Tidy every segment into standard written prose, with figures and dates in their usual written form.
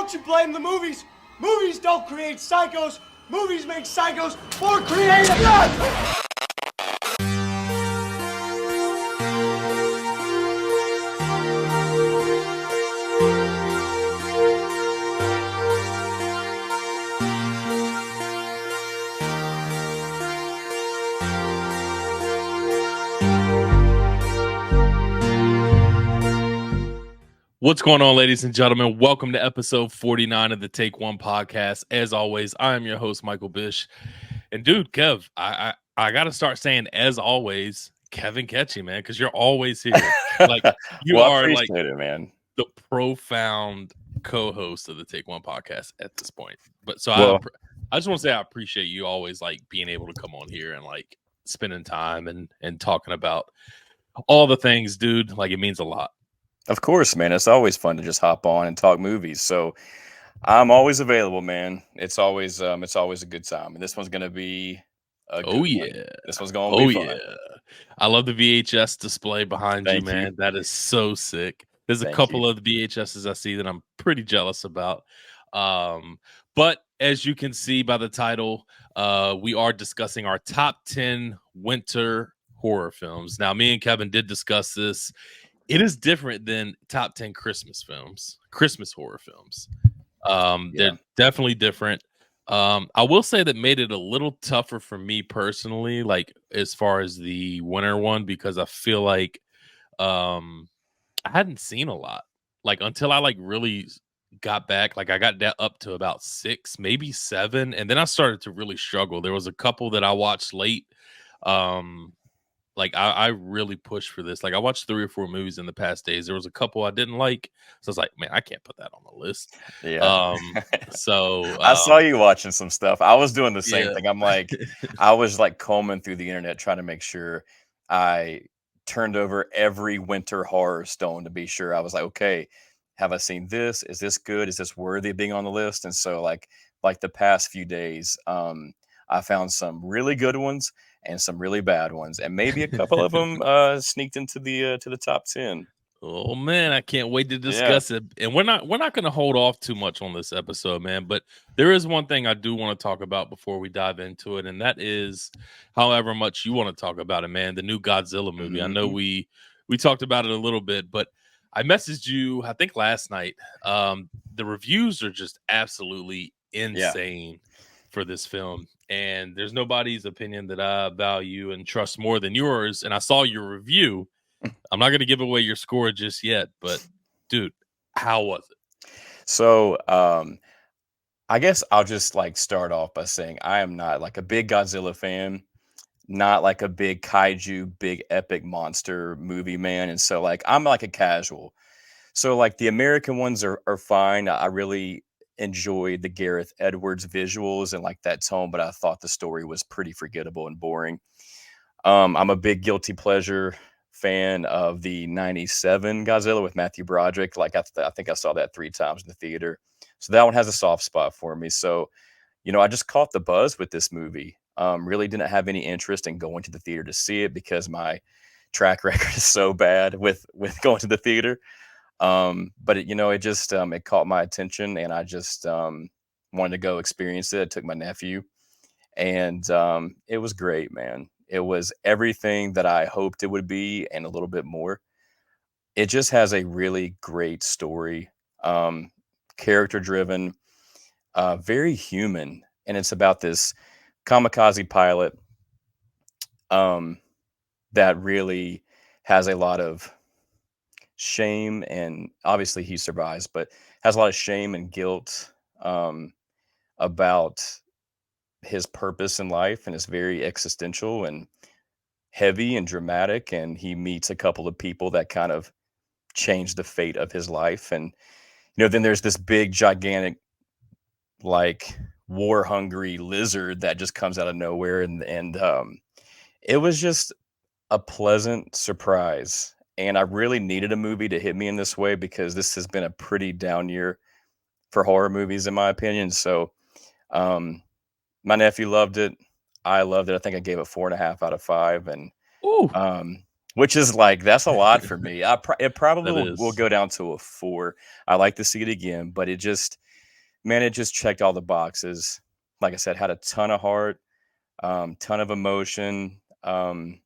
Don't you blame the movies. Movies don't create psychos. Movies make psychos more creative. What's going on, ladies and gentlemen? Welcome to episode 49 of the Take One podcast. As always, I am your host, Michael Bish. And dude, Kev, I got to start saying, as always, Kevin Ketchie, man, because you're always here. Like you are like it, man. The profound co-host of the Take One podcast at this point. But so I just want to say I appreciate you always like being able to come on here and like spending time and talking about all the things, dude. Like it means a lot. Of course, man. It's always fun to just hop on and talk movies. So I'm always available, man. It's always a good time. And this one's gonna be a good one. This one's gonna be fun. Yeah. I love the VHS display behind you, man. That is so sick. There's a couple of the VHSs I see that I'm pretty jealous about. But as you can see by the title, we are discussing our top 10 winter horror films. Now, me and Kevin did discuss this. It is different than top 10 Christmas horror films. They're definitely different. I will say that made it a little tougher for me personally, like as far as the winter one, because I feel like I hadn't seen a lot, like until I like really got back. Like I got that up to about 6, maybe 7, and then I started to really struggle. There was a couple that I watched late. Like I really pushed for this. Like I watched 3 or 4 movies in the past days. There was a couple I didn't like, so I was like, man, I can't put that on the list. Yeah. So I saw you watching some stuff. I was doing the same thing. I'm like, I was like combing through the internet trying to make sure I turned over every winter horror stone to be sure. I was like, okay, have I seen this? Is this good? Is this worthy of being on the list? And so like the past few days, I found some really good ones and some really bad ones, and maybe a couple of them sneaked into the to the top 10. Oh man, I can't wait to discuss it. And we're not going to hold off too much on this episode, man. But there is one thing I do want to talk about before we dive into it, and that is, however much you want to talk about it, man, the new Godzilla movie. I know we talked about it a little bit, but I messaged you, I think last night. The reviews are just absolutely insane for this film. And there's nobody's opinion that I value and trust more than yours. And I saw your review. I'm not going to give away your score just yet, but dude, how was it? So, I guess I'll just like start off by saying I am not like a big Godzilla fan, not like a big kaiju, big epic monster movie man. And so like, I'm like a casual. So like the American ones are fine. I really enjoyed the Gareth Edwards visuals and like that tone, but I thought the story was pretty forgettable and boring. I'm a big guilty pleasure fan of the 97 Godzilla with Matthew Broderick. Like I think I saw that 3 times in the theater. So that one has a soft spot for me. So, I just caught the buzz with this movie. Really didn't have any interest in going to the theater to see it because my track record is so bad with going to the theater. But it just it caught my attention, and I just wanted to go experience it. I took my nephew, and it was great, man. It was everything that I hoped it would be and a little bit more. It just has a really great story, character driven, very human, and it's about this kamikaze pilot that really has a lot of shame, and obviously he survives, but has a lot of shame and guilt about his purpose in life, and it's very existential and heavy and dramatic, and he meets a couple of people that kind of change the fate of his life. And then there's this big gigantic like war hungry lizard that just comes out of nowhere, and it was just a pleasant surprise. And I really needed a movie to hit me in this way because this has been a pretty down year for horror movies, in my opinion. So my nephew loved it. I loved it. I think I gave it 4.5 out of 5. And which is like that's a lot for me. It probably That will is. go down to a 4. I like to see it again, but it just checked all the boxes. Like I said, had a ton of heart, ton of emotion, and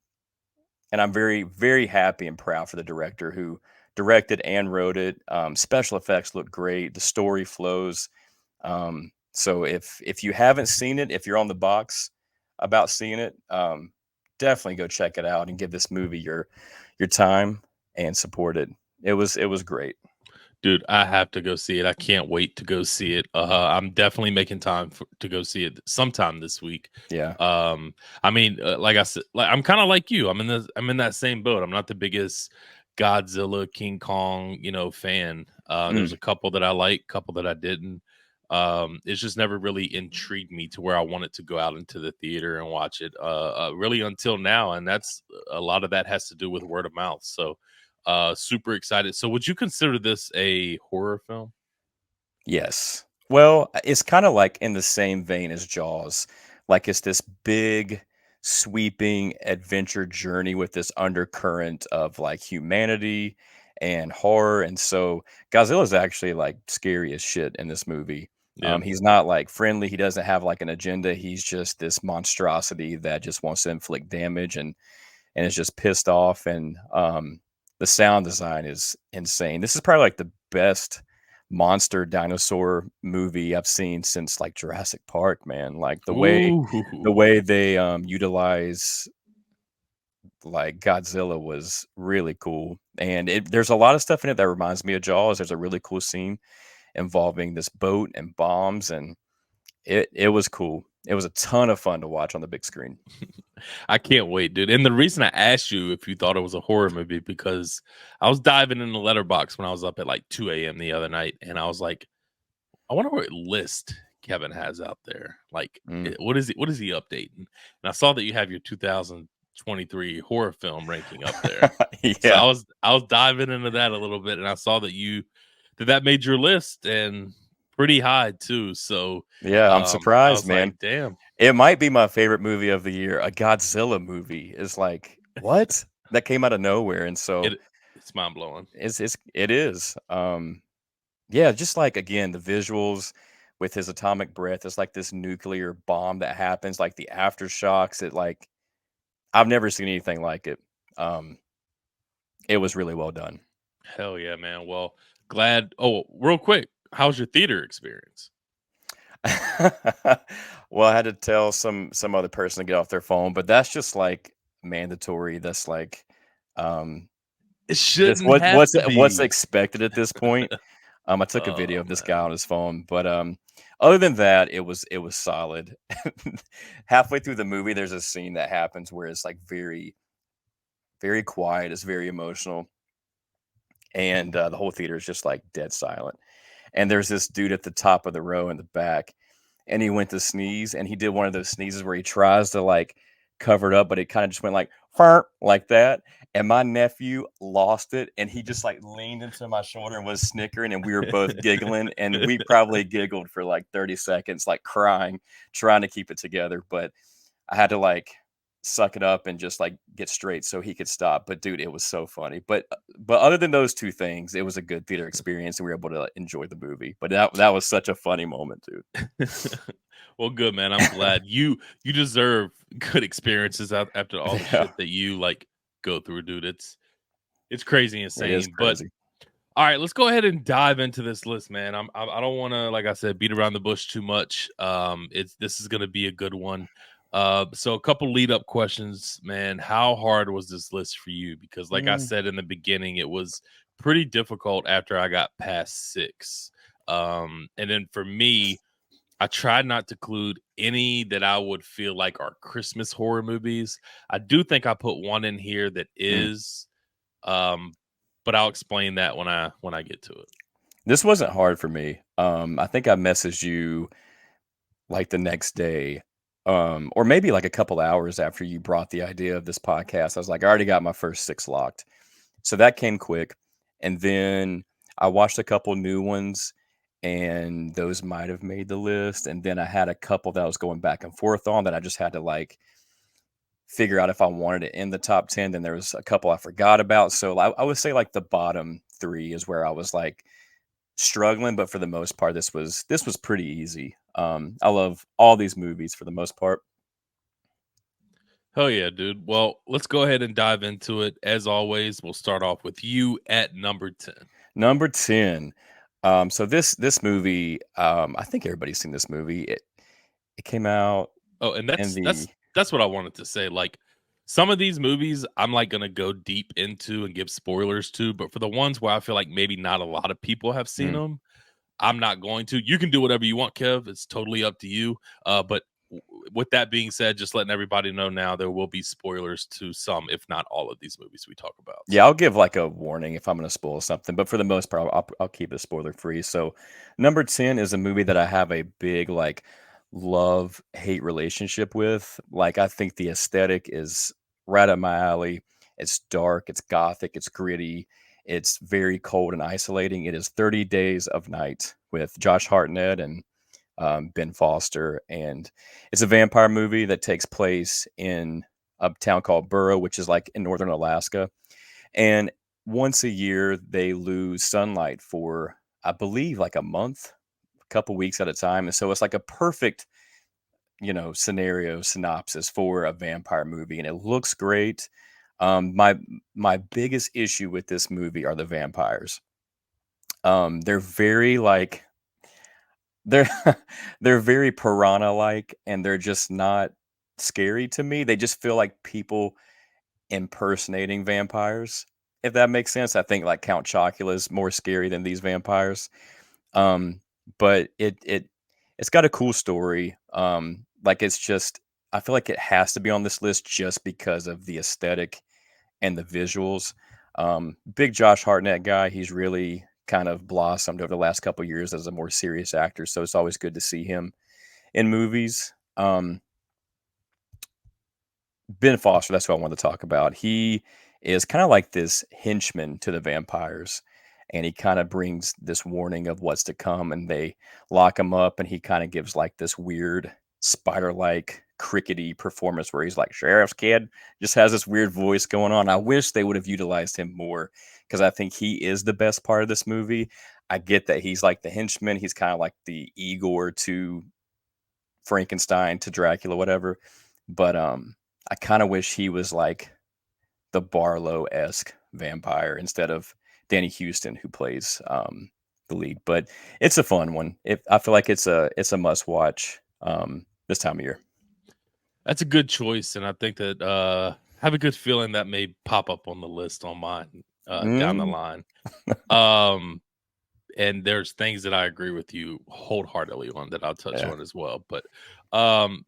I'm very, very happy and proud for the director who directed and wrote it. Special effects look great. The story flows. So if you haven't seen it, if you're on the box about seeing it, definitely go check it out and give this movie your time and support it. It was great. Dude, I have to go see it. I can't wait to go see it. I'm definitely making time to go see it sometime this week. Yeah. I mean, like I said, like I'm kind of like you. I'm in that same boat. I'm not the biggest Godzilla, King Kong, fan. There's Mm, a couple that I like, couple that I didn't. It's just never really intrigued me to where I wanted to go out into the theater and watch it. Really until now, and that's a lot of that has to do with word of mouth. So super excited. So would you consider this a horror film? yes. Well, it's kind of like in the same vein as Jaws. Like it's this big, sweeping adventure journey with this undercurrent of like humanity and horror. And so Godzilla's actually like scary as shit in this movie. Yeah. He's not like friendly. He doesn't have like an agenda. He's just this monstrosity that just wants to inflict damage and is just pissed off. And the sound design is insane. This is probably like the best monster dinosaur movie I've seen since like Jurassic Park, man. Like the Ooh. way they utilize like Godzilla was really cool. And there's a lot of stuff in it that reminds me of Jaws. There's a really cool scene involving this boat and bombs, and it was cool. It was a ton of fun to watch on the big screen. I can't wait, dude. And the reason I asked you if you thought it was a horror movie because I was diving in the letterbox when I was up at like 2 a.m. the other night, and I was like, I wonder what list Kevin has out there. Like, Mm. what is he? What is he updating? And I saw that you have your 2023 horror film ranking up there. So Yeah. I was diving into that a little bit, and I saw that made your list and pretty high too. So Yeah, I'm I surprised, was man. like, damn. It might be my favorite movie of the year. A Godzilla movie is like, what? That came out of nowhere, and so It's mind blowing. it is. Yeah, just like again, the visuals with his atomic breath, it's like this nuclear bomb that happens, like the aftershocks. It like I've never seen anything like it. Um, it was really well done. Hell yeah, man. Well, glad. Oh, real quick, how's your theater experience? Well, I had to tell some other person to get off their phone, but that's just like mandatory. That's like um It this shouldn't have to what's be. expected at this point. I took a video Oh of this guy man. on his phone, but other than that, it was solid. Halfway through the movie, there's a scene that happens where it's like very, very quiet, it's very emotional, and the whole theater is just like dead silent. And there's this dude at the top of the row in the back, and he went to sneeze, and he did one of those sneezes where he tries to like cover it up, but it kind of just went like "Fart," like that. And my nephew lost it, and he just like leaned into my shoulder and was snickering, and we were both giggling, and we probably giggled for like 30 seconds, like crying, trying to keep it together. But I had to like suck it up and just like get straight so he could stop. But dude, it was so funny. But other than those two things, it was a good theater experience and we were able to enjoy the movie. But that was such a funny moment, dude. Well, good man. I'm glad you deserve good experiences after all the Yeah, shit that you like go through, dude. It's crazy it is insane. But crazy. all right, let's go ahead and dive into this list, man. I don't want to, like I said, beat around the bush too much. This is gonna be a good one. So a couple lead up questions, man. How hard was this list for you? Because, like I Mm, said in the beginning, it was pretty difficult after I got past six. And then for me, I tried not to include any that I would feel like are Christmas horror movies. I do think I put one in here that mm. is. Um, but I'll explain that when I get to it. This wasn't hard for me. I think I messaged you like the next day, or maybe like a couple hours after you brought the idea of this podcast. I was like, I already got my first six locked. So that came quick. And then I watched a couple new ones and those might have made the list. And then I had a couple that I was going back and forth on that I just had to like figure out if I wanted it in the top 10. Then there was a couple I forgot about. So I would say like the bottom 3 is where I was like struggling, but for the most part, this was pretty easy. I love all these movies for the most part. Hell yeah, dude. Well, let's go ahead and dive into it. As always, we'll start off with you at number 10. Number 10. So this movie, I think everybody's seen this movie. It came out Oh, and in that's the that's that's what I wanted to say. Like some of these movies I'm like gonna go deep into and give spoilers to, but for the ones where I feel like maybe not a lot of people have seen mm, them, I'm not going to. You can do whatever you want, Kev. It's totally up to you. But with that being said, just letting everybody know now, there will be spoilers to some, if not all, of these movies we talk about. yeah, So, I'll give like a warning if I'm going to spoil something, but for the most part, I'll keep it spoiler free. So, number 10 is a movie that I have a big like love hate relationship with. Like, I think the aesthetic is right up my alley. It's dark, it's gothic, it's gritty, it's very cold and isolating. It is 30 Days of Night with Josh Hartnett and Ben Foster, and it's a vampire movie that takes place in a town called Burrow, which is like in northern Alaska. And once a year, they lose sunlight for, I believe, like a month, a couple weeks at a time. And so it's like a perfect, scenario synopsis for a vampire movie, and it looks great. My biggest issue with this movie are the vampires. They're very like they're they're very piranha like, and they're just not scary to me. They just feel like people impersonating vampires, if that makes sense. I think like Count Chocula is more scary than these vampires. Um, but it's got a cool story. Like it's just I feel like it has to be on this list just because of the aesthetic and the visuals. Big Josh Hartnett guy. He's really kind of blossomed over the last couple years as a more serious actor. So it's always good to see him in movies. Ben Foster, that's what I wanted to talk about. He is kind of like this henchman to the vampires, and he kind of brings this warning of what's to come, and they lock him up, and he kind of gives like this weird spider-like crickety performance where he's like sheriff's kid, just has this weird voice going on. I wish they would have utilized him more because I think he is the best part of this movie. I get that he's like the henchman, he's kind of like the Igor to Frankenstein to Dracula, whatever. But I kind of wish he was like the Barlow-esque vampire instead of Danny Houston, who plays the lead. But it's a fun one. I feel like it's a must watch this time of year. that's a good choice, and I think that have a good feeling that may pop up on the list on mine down the Mm, line. And there's things that I agree with you wholeheartedly on that I'll touch yeah. on as well. But um,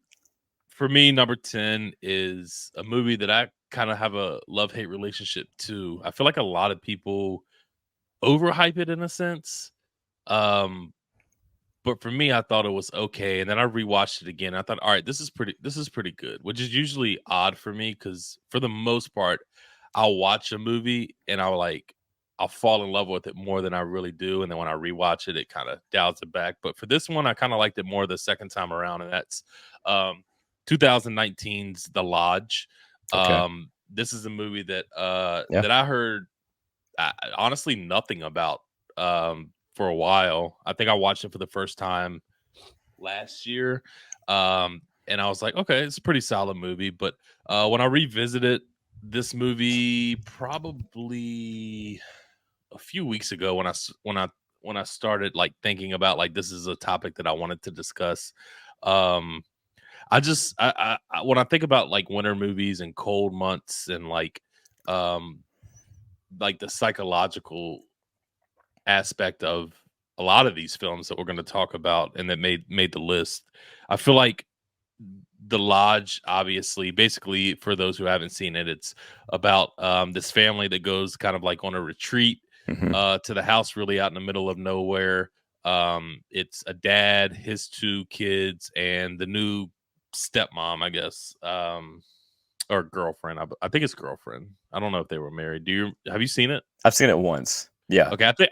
for me, number 10 is a movie that I kind of have a love-hate relationship to. I feel like a lot of people overhype it in a sense. Um, but for me, I thought it was okay, and then I rewatched it again. I thought, all right, this is pretty good, which is usually odd for me because for the most part, I'll watch a movie and I'll fall in love with it more than I really do, and then when I rewatch it, it kind of dials it back. But for this one, I kind of liked it more the second time around, and that's um, 2019's The Lodge. Okay. This is a movie that Yeah. that I heard honestly nothing about for a while. I think I watched it for the first time last year. And I was like, okay, it's a pretty solid movie. But when I revisited this movie, probably a few weeks ago, when I started like thinking about like this is a topic that I wanted to discuss. Um, when I think about like winter movies and cold months and um like the psychological aspect of a lot of these films that we're going to talk about and that made the list. I feel like The Lodge, obviously, basically for those who haven't seen it, it's about this family that goes kind of like on a retreat Hmm. to the house really out in the middle of nowhere. It's a dad, his two kids, and the new stepmom, I guess, or girlfriend. I think it's girlfriend. I don't know if they were married. Have you seen it? I've seen it once. Yeah. Okay, I think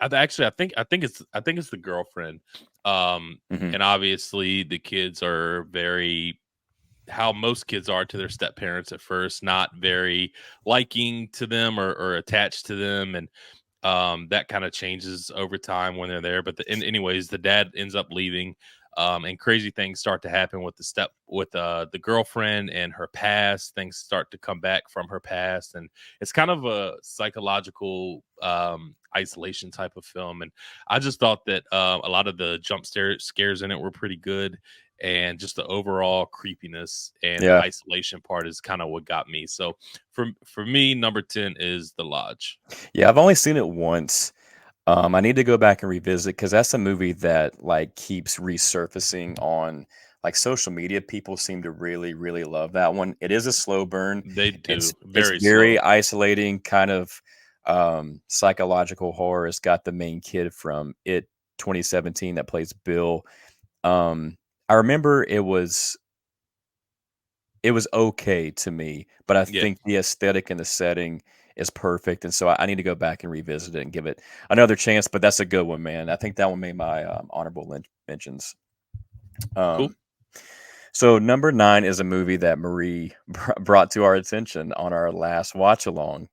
it's the girlfriend. Hmm. And obviously the kids are very how most kids are to their step parents at first, not very liking to them or attached to them, and that kind of changes over time when they're there. But anyways, the dad ends up leaving, and crazy things start to happen with the girlfriend and her past. Things start to come back from her past, and it's kind of a psychological isolation type of film. And I just thought that a lot of the scares in it were pretty good, and just the overall creepiness and the Yeah. isolation part is kind of what got me. So for me, number 10 is The Lodge. Yeah, I've only seen it once. I need to go back and revisit because that's a movie that like keeps resurfacing on like social media. People seem to really, really love that one. It is a slow burn. They do. It's Very very slow. isolating, kind of psychological horror. It's got the main kid from It 2017 that plays Bill. I remember it was okay to me, but I Yeah, think the aesthetic and the setting is perfect, and so I need to go back and revisit it and give it another chance, but that's a good one, man. I think that one made my, honorable mentions. cool. Um, so number 9 is a movie that Marie brought to our attention on our last watch along,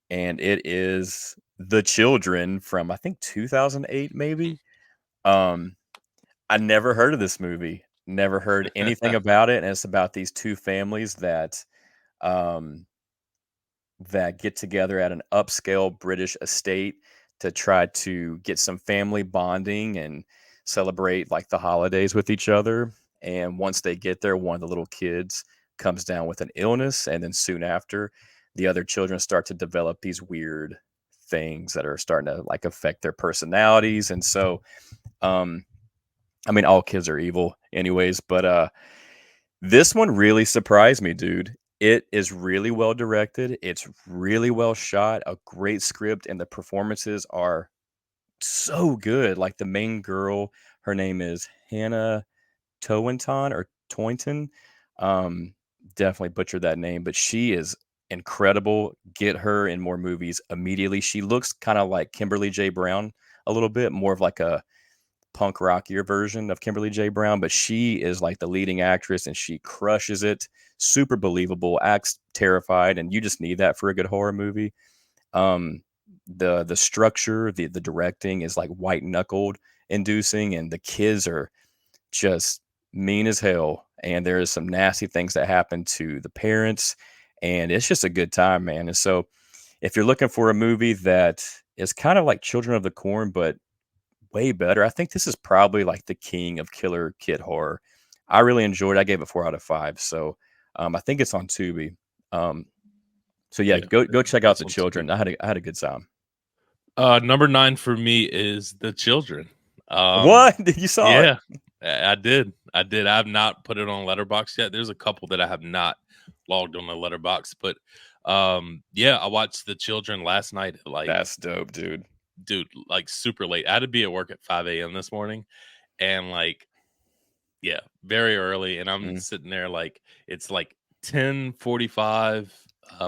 and it is The Children from, I think, 2008 maybe? Um, I never heard of this movie, never heard anything about it, and it's about these 2 families um that get together at an upscale British estate to try to get some family bonding and celebrate like the holidays with each other. And once they get there, one of the little kids comes down with an illness. And then soon after, the other children start to develop these weird things that are starting to like affect their personalities. And so, um, I mean, all kids are evil anyways, but this one really surprised me, dude. It is really well directed. It's really well shot, a great script, and the performances are so good. Like the main girl, her name is Hannah Tointon or Toynton. Um, Definitely butchered that name, but she is incredible. Get her in more movies immediately. She looks kind of like Kimberly J. Brown a little bit, more of like a punk rockier version of Kimberly J. Brown, but she is like the leading actress and she crushes it. Super believable, acts terrified, and you just need that for a good horror movie. Um, the structure, the directing is like white knuckled inducing, and the kids are just mean as hell. And there is some nasty things that happen to the parents, and it's just a good time, man. And so, if you're looking for a movie that is kind of like Children of the Corn, but way better. I think this is probably like the king of killer kid horror. I really enjoyed it. I gave it 4 out of 5. So I think it's on Tubi. Um, so yeah, Yeah, go check out that's The one too. Children. I had a good time. Number 9 for me is The Children. What? You saw it? Yeah, I did. I did. I have not put it on Letterbox yet. There's a couple that I have not logged on the Letterbox, but yeah, I watched The Children last night at like, That's dope, dude. dude, like super late. I had to be at work at 5 a.m. this morning, and like, yeah, very early, and I'm Mm, sitting there like it's like 10:45.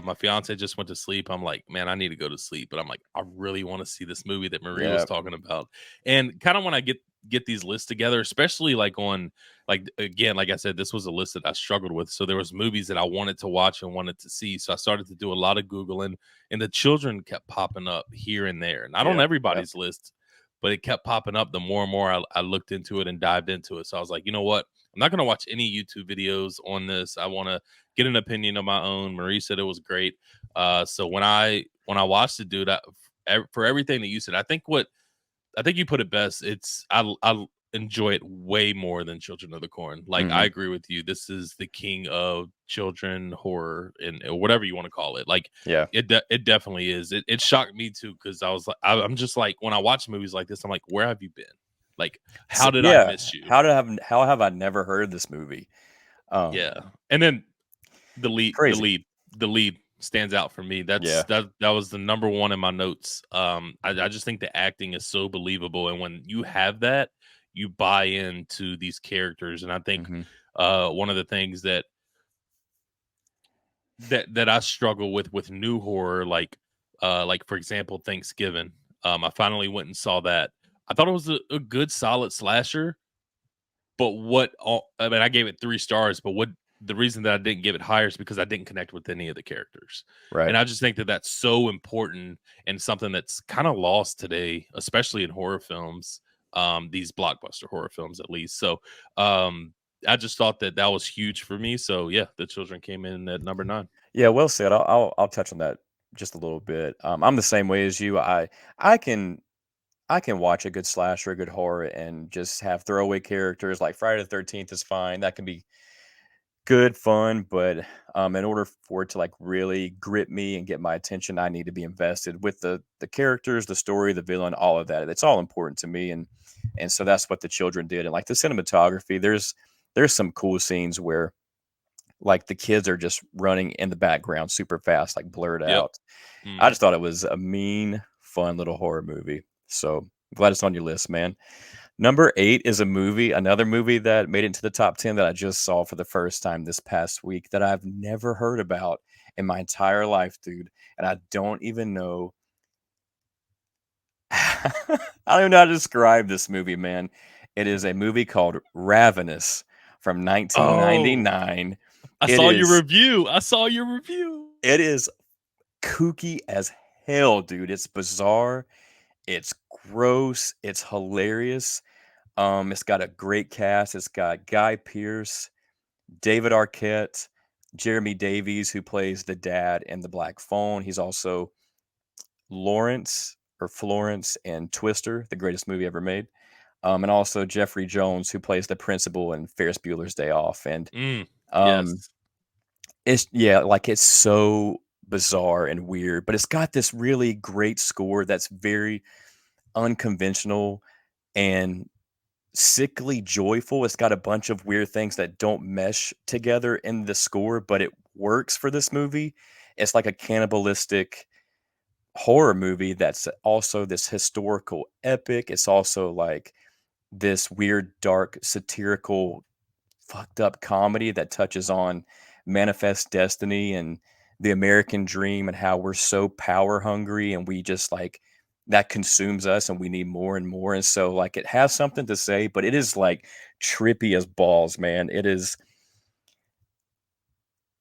My fiance just went to sleep. I'm like, man, I need to go to sleep, but I'm like, I really want to see this movie that Marie was yeah. talking about. And kind of when I get these lists together, especially like on like again, like I said, this was a list that I struggled with. So there was movies that I wanted to watch and wanted to see. So I started to do a lot of Googling, and The Children kept popping up here and there. Not on Yeah. Yeah. everybody's list, but it kept popping up the more and more I looked into it and dived into it. So I was like, you know what? I'm not going to watch any YouTube videos on this. I want to get an opinion of my own. Marie said it was great. So when I watched it, dude, for everything that you said, I think you put it best. I enjoy it way more than Children of the Corn. Like I Hmm. agree with you. This is the king of children horror and whatever you want to call it. Like Yeah. it definitely is. It shocked me too because I was like I'm just like when I watch movies like this, I'm like, where have you been? Like So, how did I yeah. miss you? How have I never heard of this movie? Yeah, Um, and then the lead, the Crazy. lead, the lead stands out for me. Yeah. That was the number one in my notes. I just think the acting is so believable, and when you have that, you buy into these characters. And I think Hmm. one of the things that I struggle with new horror, like for example, Thanksgiving. I finally went and saw that. I thought it was a good solid slasher, but I mean, I gave it 3 stars, but the reason that I didn't give it higher is because I didn't connect with any of the characters. Right. And I just think that that's so important and something that's kind of lost today, especially in horror films, these blockbuster horror films at least. So I just thought that that was huge for me. So yeah, The Children came in at number 9. Yeah, well said. I'll touch on that just a little bit. I'm the same way as you. I can I can watch a good slasher, a good horror, and just have throwaway characters like Friday the 13th is fine. That can be good fun, but in order for it to like really grip me and get my attention, I need to be invested with the characters, the story, the villain, all of that. It's all important to me, and so that's what The Children did. And like the cinematography, there's some cool scenes where like the kids are just running in the background super fast, like blurred Yep. out. I Mhm. just thought it was a mean, fun little horror movie. So I'm glad it's on your list, man. Number 8 is another movie that made it into the top 10 that I just saw for the first time this past week that I've never heard about in my entire life, dude. And I don't even know. I don't even know how to describe this movie, man. It is a movie called Ravenous from Oh, 1999. I It saw your is review. I saw your review. it is kooky as hell, dude. It's bizarre. It's gross. It's hilarious. It's got a great cast. It's got Guy Pearce, David Arquette, Jeremy Davies, who plays the dad in The Black Phone. He's also Florence and Twister, the greatest movie ever made. And also Jeffrey Jones, who plays the principal in Ferris Bueller's Day Off. And um, Yes. it's so bizarre and weird, but it's got this really great score that's very unconventional and sickly joyful. It's got a bunch of weird things that don't mesh together in the score, but it works for this movie. It's like a cannibalistic horror movie that's also this historical epic. It's also like this weird, dark, satirical, fucked up comedy that touches on manifest destiny and the American dream and how we're so power hungry and we just like that consumes us and we need more and more. And so like it has something to say, but it is like trippy as balls, man.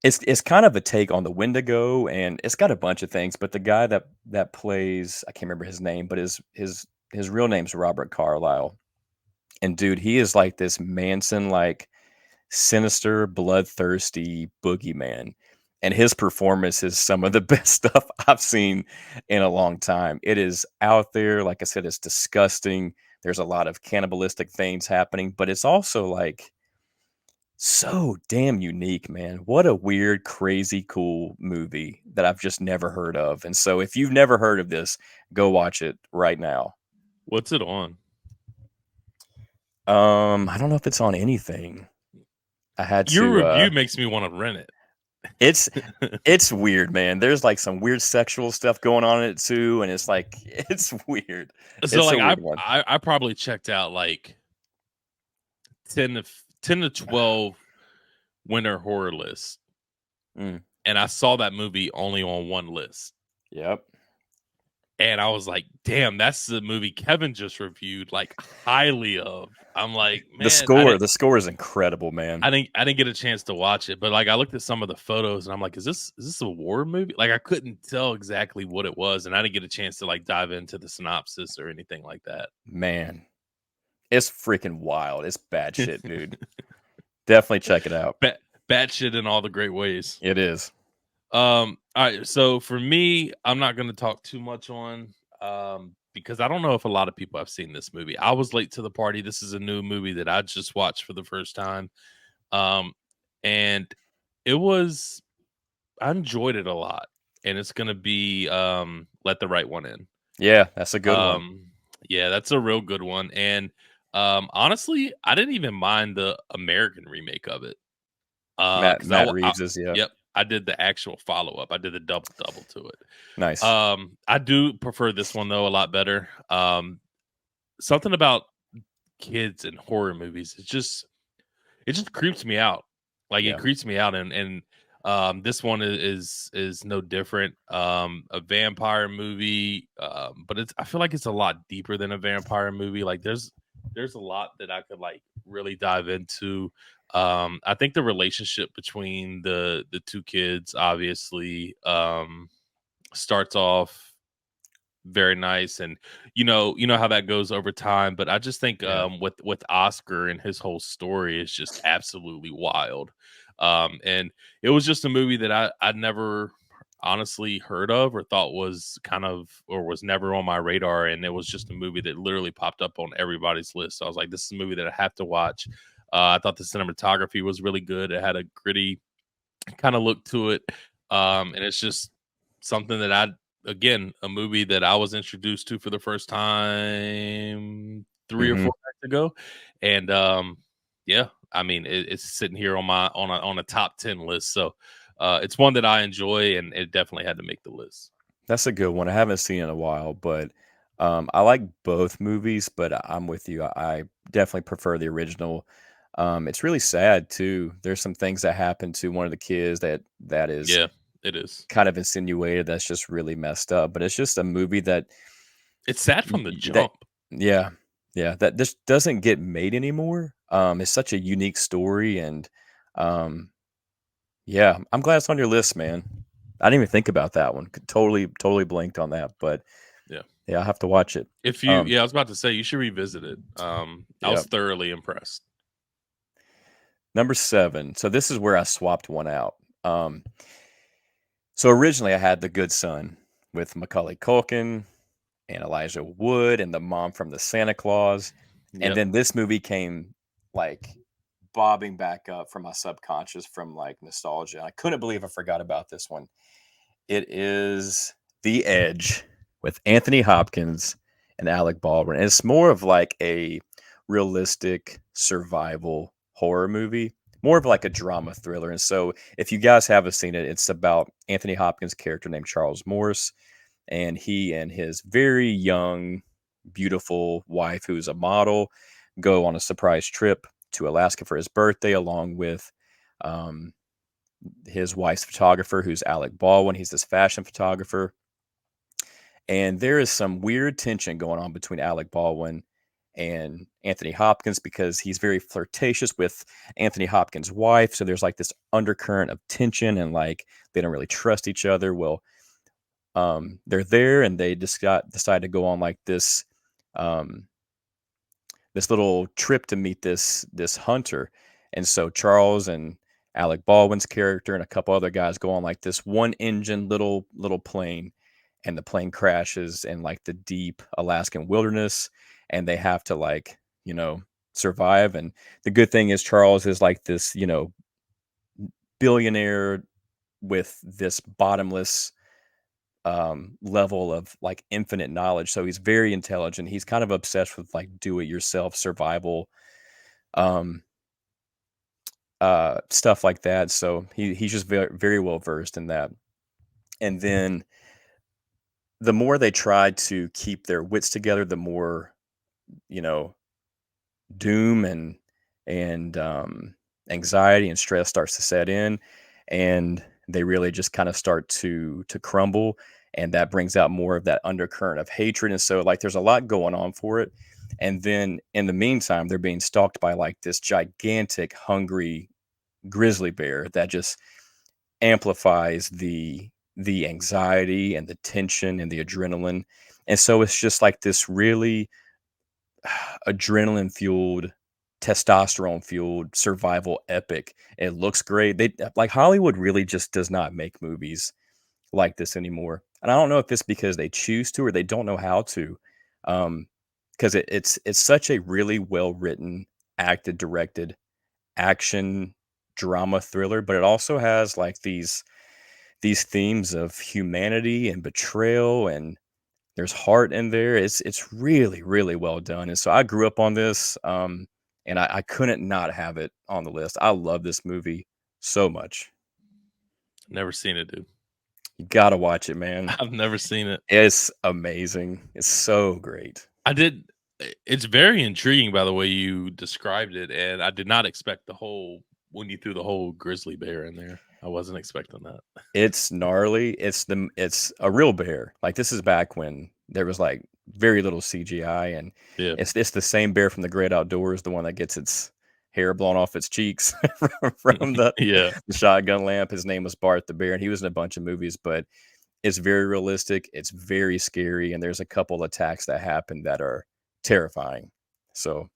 It's kind of a take on the Wendigo and it's got a bunch of things, but the guy that plays, I can't remember his name, but his real name's Robert Carlyle. And dude, he is like this Manson like sinister, bloodthirsty boogeyman. And his performance is some of the best stuff I've seen in a long time. It is out there. Like I said, it's disgusting. There's a lot of cannibalistic things happening, but it's also like so damn unique, man. What a weird, crazy, cool movie that I've just never heard of. And so if you've never heard of this, go watch it right now. What's it on? I don't know if it's on anything. I had Your to review makes me want to rent it's it. it's weird, man. There's like some weird sexual stuff going on in it too, and it's like it's weird. So It's a like weird one. I probably checked out like 10 to 12 winter horror lists, Mm, and I saw that movie only on one list. yep. And I was like, damn, that's the movie Kevin just reviewed like highly of. I'm like, The man, score, the score is incredible, man. I didn't get a chance to watch it, but like I looked at some of the photos and I'm like, is this a war movie? Like I couldn't tell exactly what it was, and I didn't get a chance to like dive into the synopsis or anything like that. Man, it's freaking wild. It's bad shit, dude. Definitely check it out. Bat shit in all the great ways. It is. All right, so for me, I'm not going to talk too much on because I don't know if a lot of people have seen this movie. I was late to the party. This is a new movie that I just watched for the first time. Um and it was I enjoyed it a lot. And it's going to be Let the Right One In. Yeah, that's a good one. Yeah, that's a real good one. And honestly, I didn't even mind the American remake of it. Cuz Matt Reeves's, yeah. yep, I did the actual follow-up. I did the double to it. Nice. I do prefer this one though a lot better. Something about kids and horror movies, it just creeps me out. Like it Yeah. creeps me out, and this one is no different. A vampire movie, but I feel like it's a lot deeper than a vampire movie. Like there's there's a lot that I could like really dive into. I think the relationship between the two kids obviously starts off very nice, and you know how that goes over time. But I just think Yeah. with Oscar and his whole story is just absolutely wild. And it was just a movie that I'd never honestly heard of or thought was kind of or was never on my radar, and it was just a movie that literally popped up on everybody's list. So I was like, this is a movie that I have to watch. I thought the cinematography was really good. It had a gritty kind of look to it. And it's just something that again, a movie that I was introduced to for the first time 3 or 4 Mhm. nights ago. And yeah, I mean, it's sitting here on my on a top 10 list. So it's one that I enjoy, and it definitely had to make the list. That's a good one. I haven't seen it in a while, but I like both movies. But I'm with you. I definitely prefer the original. It's really sad too. There's some things that happen to one of the kids that is Yeah, it is. kind of insinuated. That's just really messed up. But it's just a movie that It's sad from the that jump. yeah, yeah, that just doesn't get made anymore. It's such a unique story, and um, yeah, I'm glad it's on your list, man. I didn't even think about that one. Totally blanked on that, but Yeah. yeah, I'll have to watch it. If you Um, yeah, I was about to say you should revisit it. I yeah. was thoroughly impressed. Number 7. So this is where I swapped one out. Um, so originally I had The Good Son with Macaulay Culkin and Elijah Wood and the mom from the Santa Claus. And Yep. then this movie came like bobbing back up from my subconscious from like nostalgia. I couldn't believe I forgot about this one. It is The Edge with Anthony Hopkins and Alec Baldwin. And it's more of like a realistic survival horror movie, more of like a drama thriller. And so, if you guys haven't seen it, it's about Anthony Hopkins' character named Charles Morris, and he and his very young, beautiful wife, who's a model, go on a surprise trip to Alaska for his birthday, along with um, his wife's photographer, who's Alec Baldwin. He's this fashion photographer. And there is some weird tension going on between Alec Baldwin and Anthony Hopkins because he's very flirtatious with Anthony Hopkins' wife. So there's like this undercurrent of tension and like they don't really trust each other. Well, they're there and they just decide to go on like um, this little trip to meet this hunter. And so Charles and Alec Baldwin's character and a couple other guys go on like this one engine little plane, and the plane crashes in like the deep Alaskan wilderness, and they have to like, survive. And the good thing is Charles is like this, billionaire with this bottomless level of like infinite knowledge. So he's very intelligent. He's kind of obsessed with like do it yourself survival um stuff like that. So he's just very well versed in that. And then the more they try to keep their wits together, the more, you know, doom and anxiety and stress starts to set in, and they really just kind of start to crumble, and that brings out more of that undercurrent of hatred. And so like there's a lot going on for it. And then in the meantime they're being stalked by like this gigantic hungry grizzly bear that just amplifies the anxiety and the tension and the adrenaline. And so it's just like this really adrenaline fueled, testosterone fueled survival epic. It looks great. They like Hollywood really just does not make movies like this anymore. And I don't know if it's because they choose to or they don't know how to. Because it's such a really well written, acted, directed action drama thriller, but it also has like these themes of humanity and betrayal, and there's heart in there. It's really, really well done. And so I grew up on this, and I couldn't not have it on the list. I love this movie so much. Never seen it, dude. You gotta watch it, man. I've never seen it. It's amazing. It's so great. I did. It's very intriguing by the way you described it, and I did not expect the whole when you threw the whole grizzly bear in there. I wasn't expecting that. It's gnarly. It's a real bear. Like this is back when there was like very little CGI, and Yeah. it's the same bear from The Great Outdoors, the one that gets its hair blown off its cheeks from Yeah. the shotgun lamp. His name was Bart the Bear, and he was in a bunch of movies, but it's very realistic. It's very scary, and there's a couple attacks that happen that are terrifying. So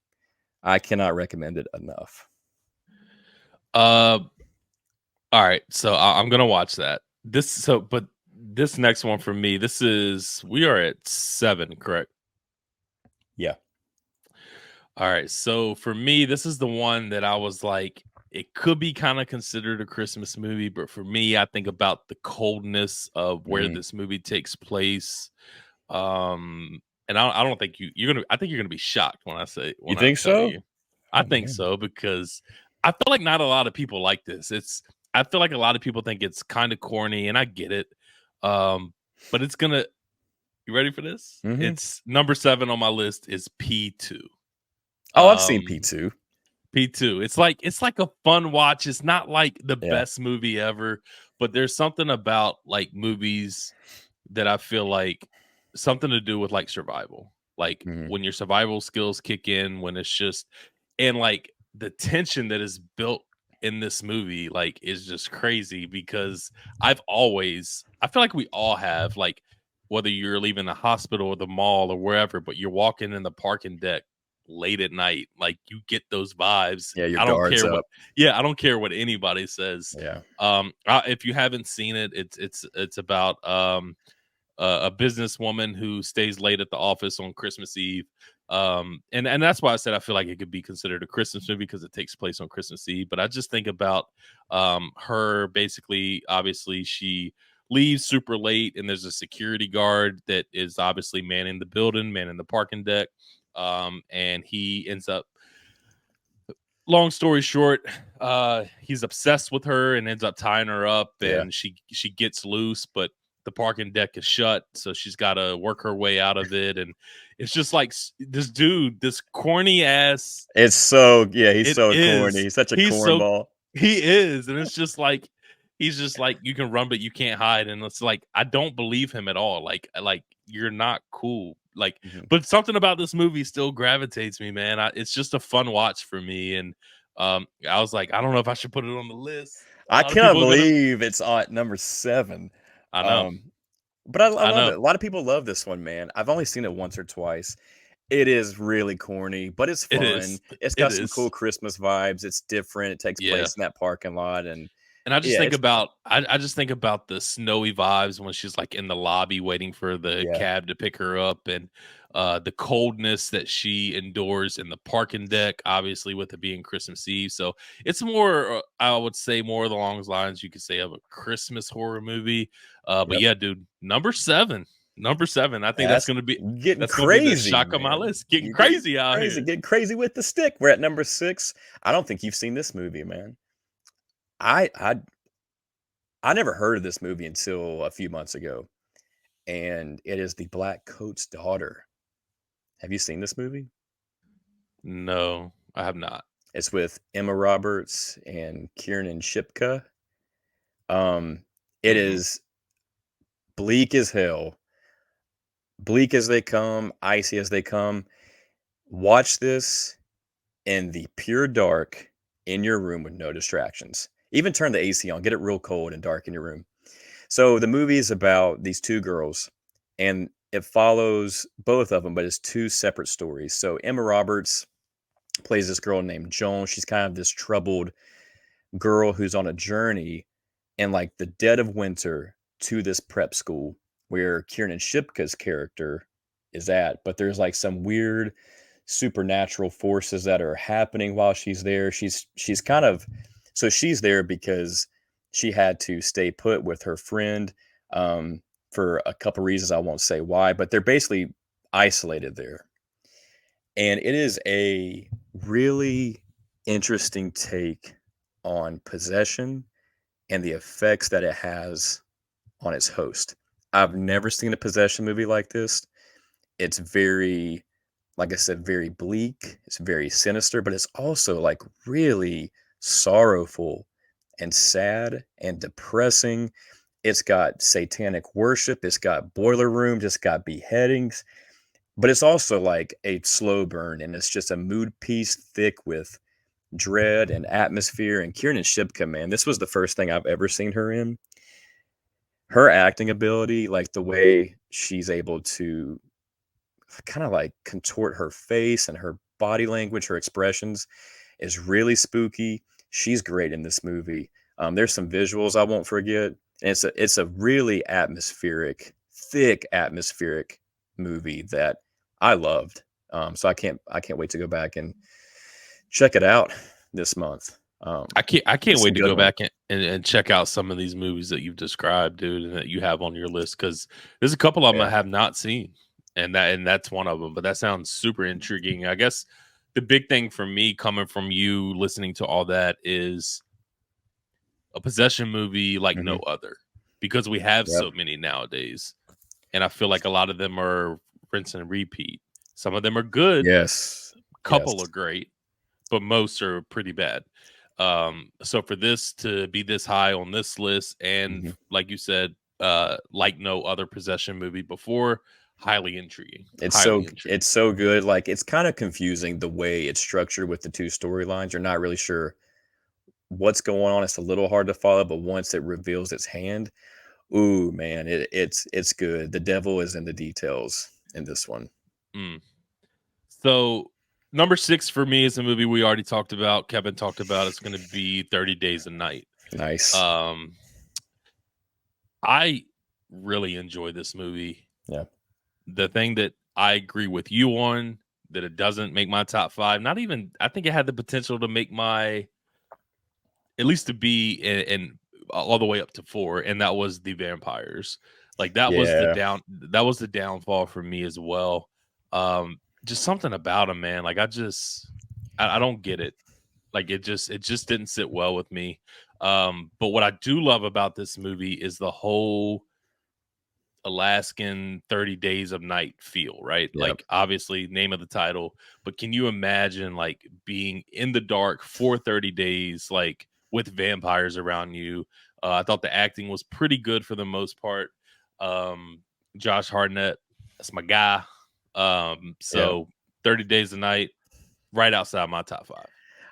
I cannot recommend it enough. Uh, all right. So I'm gonna watch that. But this next one for me, we are at 7, correct? Yeah. All right. So for me, this is the one that I was like, it could be kind of considered a Christmas movie, but for me, I think about the coldness of where Mhm. this movie takes place. And I don't think I think you're gonna be shocked when You I think tell so? you. I Oh, think man. so because I feel like not a lot of people like this. I feel like a lot of people think it's kind of corny, and I get it. But it's gonna. You ready for this? Mhm. It's number 7 on my list is P2. Oh, I've seen Um, P2. P2. It's like a fun watch. It's not like the Yeah. best movie ever, but there's something about like movies that I feel like something to do with like survival. Like Mhm. when your survival skills kick in, when it's just and like the tension that is built in this movie like is just crazy because I feel like we all have like whether you're leaving the hospital or the mall or wherever, but you're walking in the parking deck late at night, like you get those vibes. Yeah, your I don't guard's care what up. yeah, I don't care what anybody says. Yeah. If you haven't seen it, it's about a businesswoman who stays late at the office on Christmas Eve. And that's why I said I feel like it could be considered a Christmas movie because it takes place on Christmas Eve. But I just think about her basically, obviously, she leaves super late, and there's a security guard that is obviously manning the building, manning the parking deck. And he ends up long story short, he's obsessed with her and ends up tying her up, Yeah. and she gets loose, but the parking deck is shut, so she's got to work her way out of it. And it's just like this dude, this corny ass. It's so yeah, he's It so corny. is. He's such a He's so cornball. he is, and it's just like he's just like you can run, but you can't hide, and it's like I don't believe him at all. Like you're not cool. Like, Mhm. but something about this movie still gravitates me, man. It's just a fun watch for me, and I was like, I don't know if I should put it on the list. A I lot of cannot people are gonna. believe it's on number 7. I know, Um, but I I love it. know. A lot of people love this one, man. I've only seen it once or twice. It is really corny, but it's It fun. is. It's It got some cool is. Christmas vibes. It's different. It takes Yeah. place in that parking lot, and And I just yeah, think it's fun. about I just think about the snowy vibes when she's like in the lobby waiting for the Yeah. cab to pick her up, and the coldness that she endures in the parking deck, obviously with it being Christmas Eve. So it's more I would say more along the lines you could say of a Christmas horror movie. But Yep. yeah, dude, number 7. Number 7. I think That's getting that's gonna be the crazy, shock of my man. list. Getting You're getting crazy out crazy, here. getting crazy with the stick. We're at number 6. I don't think you've seen this movie, man. I I I never heard of this movie until a few months ago, and it is The Black Coat's Daughter. Have you seen this movie? No, I have not. It's with Emma Roberts and Kiernan Shipka. Um, it Mm-mm. is bleak as hell, bleak as they come, icy as they come. Watch this in the pure dark in your room with no distractions. Even turn the AC on, get it real cold and dark in your room. So the movie is about these two girls, and it follows both of them, but it's two separate stories. So Emma Roberts plays this girl named Joan. She's kind of this troubled girl who's on a journey in like the dead of winter to this prep school where Kiernan Shipka's character is at. But there's like some weird supernatural forces that are happening while she's there. She's kind of so she's there because she had to stay put with her friend for a couple reasons. I won't say why, but they're basically isolated there. And it is a really interesting take on possession and the effects that it has on its host. I've never seen a possession movie like this. It's very, like I said, very bleak. It's very sinister, but it's also like really sorrowful and sad and depressing. It's got satanic worship. It's got boiler rooms. It's got beheadings. but it's also like a slow burn, and it's just a mood piece thick with dread and atmosphere. And Kiernan Shipka, man, this was the first thing I've ever seen her in. Her acting ability, like the way she's able to kind of like contort her face and her body language, her expressions, is really spooky. She's great in this movie. There's some visuals I won't forget. And it's a really atmospheric, thick atmospheric movie that I loved. So I can't wait to go back and check it out this month. I can't There's some wait to good go ones. back and check out some of these movies that you've described, dude, and that you have on your list, because there's a couple of them I Yeah. have not seen, and that's one of them. But that sounds super intriguing. I guess the big thing for me coming from you listening to all that is a possession movie like no Mhm. other, because we have Yep. so many nowadays, and I feel like a lot of them are rinse and repeat. Some of them are good, Yes. couple are Yes. great, but most are pretty bad. So for this to be this high on this list, and Mhm. like you said, like no other possession movie before, highly intriguing. It's Highly so intriguing. it's so good. Like it's kind of confusing the way it's structured with the two storylines. You're not really sure what's going on. It's a little hard to follow, but once it reveals its hand, ooh man, it's good. The devil is in the details in this one. Mm. So number 6 for me is a movie we already talked about. Kevin talked about. It's going to be 30 Days a Night. Nice. Um, I really enjoy this movie. Yeah. The thing that I agree with you on, that it doesn't make my top 5. Not even. I think it had the potential to make my, at least to be in all the way up to 4, and that was the vampires. Like that was Yeah. the downfall for me as well. Just something about him, man. Like I don't get it. Like it just didn't sit well with me. But what I do love about this movie is the whole Alaskan 30 Days of Night feel, right? Yep. Like obviously name of the title, but can you imagine like being in the dark for 30 days, like with vampires around you? I thought the acting was pretty good for the most part. Um, Josh Hartnett, that's my guy. Yeah. So 30 Days a Night, right outside my top 5.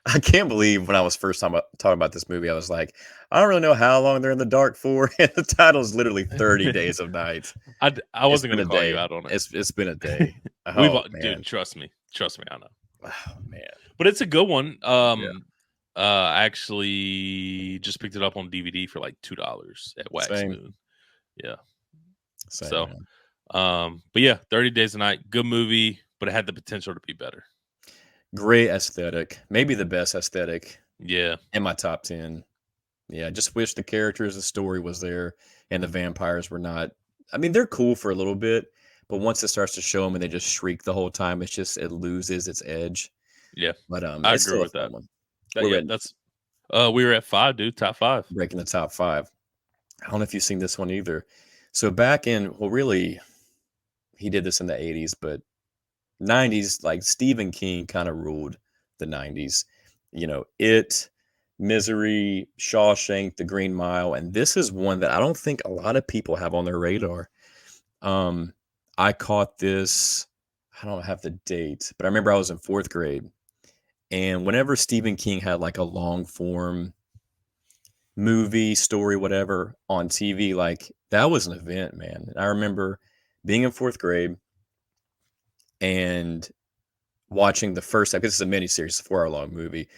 I can't believe when I was first time talking about this movie, I was like, I don't really know how long they're in the dark for. And the title is literally 30 Days of Night. I It's wasn't been gonna a call you day. out on it. It's been a day. Oh Dude, man. trust me, I know. Oh man. But it's a good one. Yeah. I actually just picked it up on DVD for like $2 at Wax Same. Moon. Yeah. Same, So, man. but yeah, 30 Days a Night, good movie, but it had the potential to be better. Great aesthetic. Maybe the best aesthetic Yeah. in my top 10. Yeah, I just wish the characters, the story was there, and the vampires were not. I mean, they're cool for a little bit, but once it starts to show them and they just shriek the whole time, it loses its edge. Yeah. But I it's agree still a with fun that. one. That We're yeah, at that's we were at 5, dude. Top 5. breaking the top 5. I don't know if you've seen this one either. So back in, well, really, he did this in the 80s, but 90s, like Stephen King kind of ruled the 90s. It, Misery, Shawshank, The Green Mile, and this is one that I don't think a lot of people have on their radar. I caught this, I don't have the date, but I remember I was in 4th grade, and whenever Stephen King had like a long form movie, story, whatever on TV, like that was an event, man. And I remember being in 4th grade and watching the first half. This is a miniseries, a 4-hour long movie.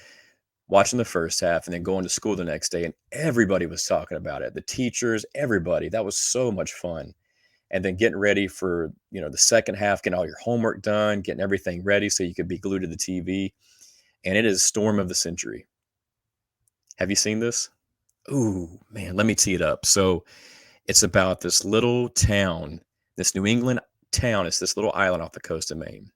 Watching the first half and then going to school the next day, and everybody was talking about it. The teachers, everybody. That was so much fun. And then getting ready for the second half, getting all your homework done, getting everything ready so you could be glued to the TV. And it is Storm of the Century. Have you seen this? Ooh, man, let me tee it up. So it's about this little town, this New England town. It's this little island off the coast of Maine,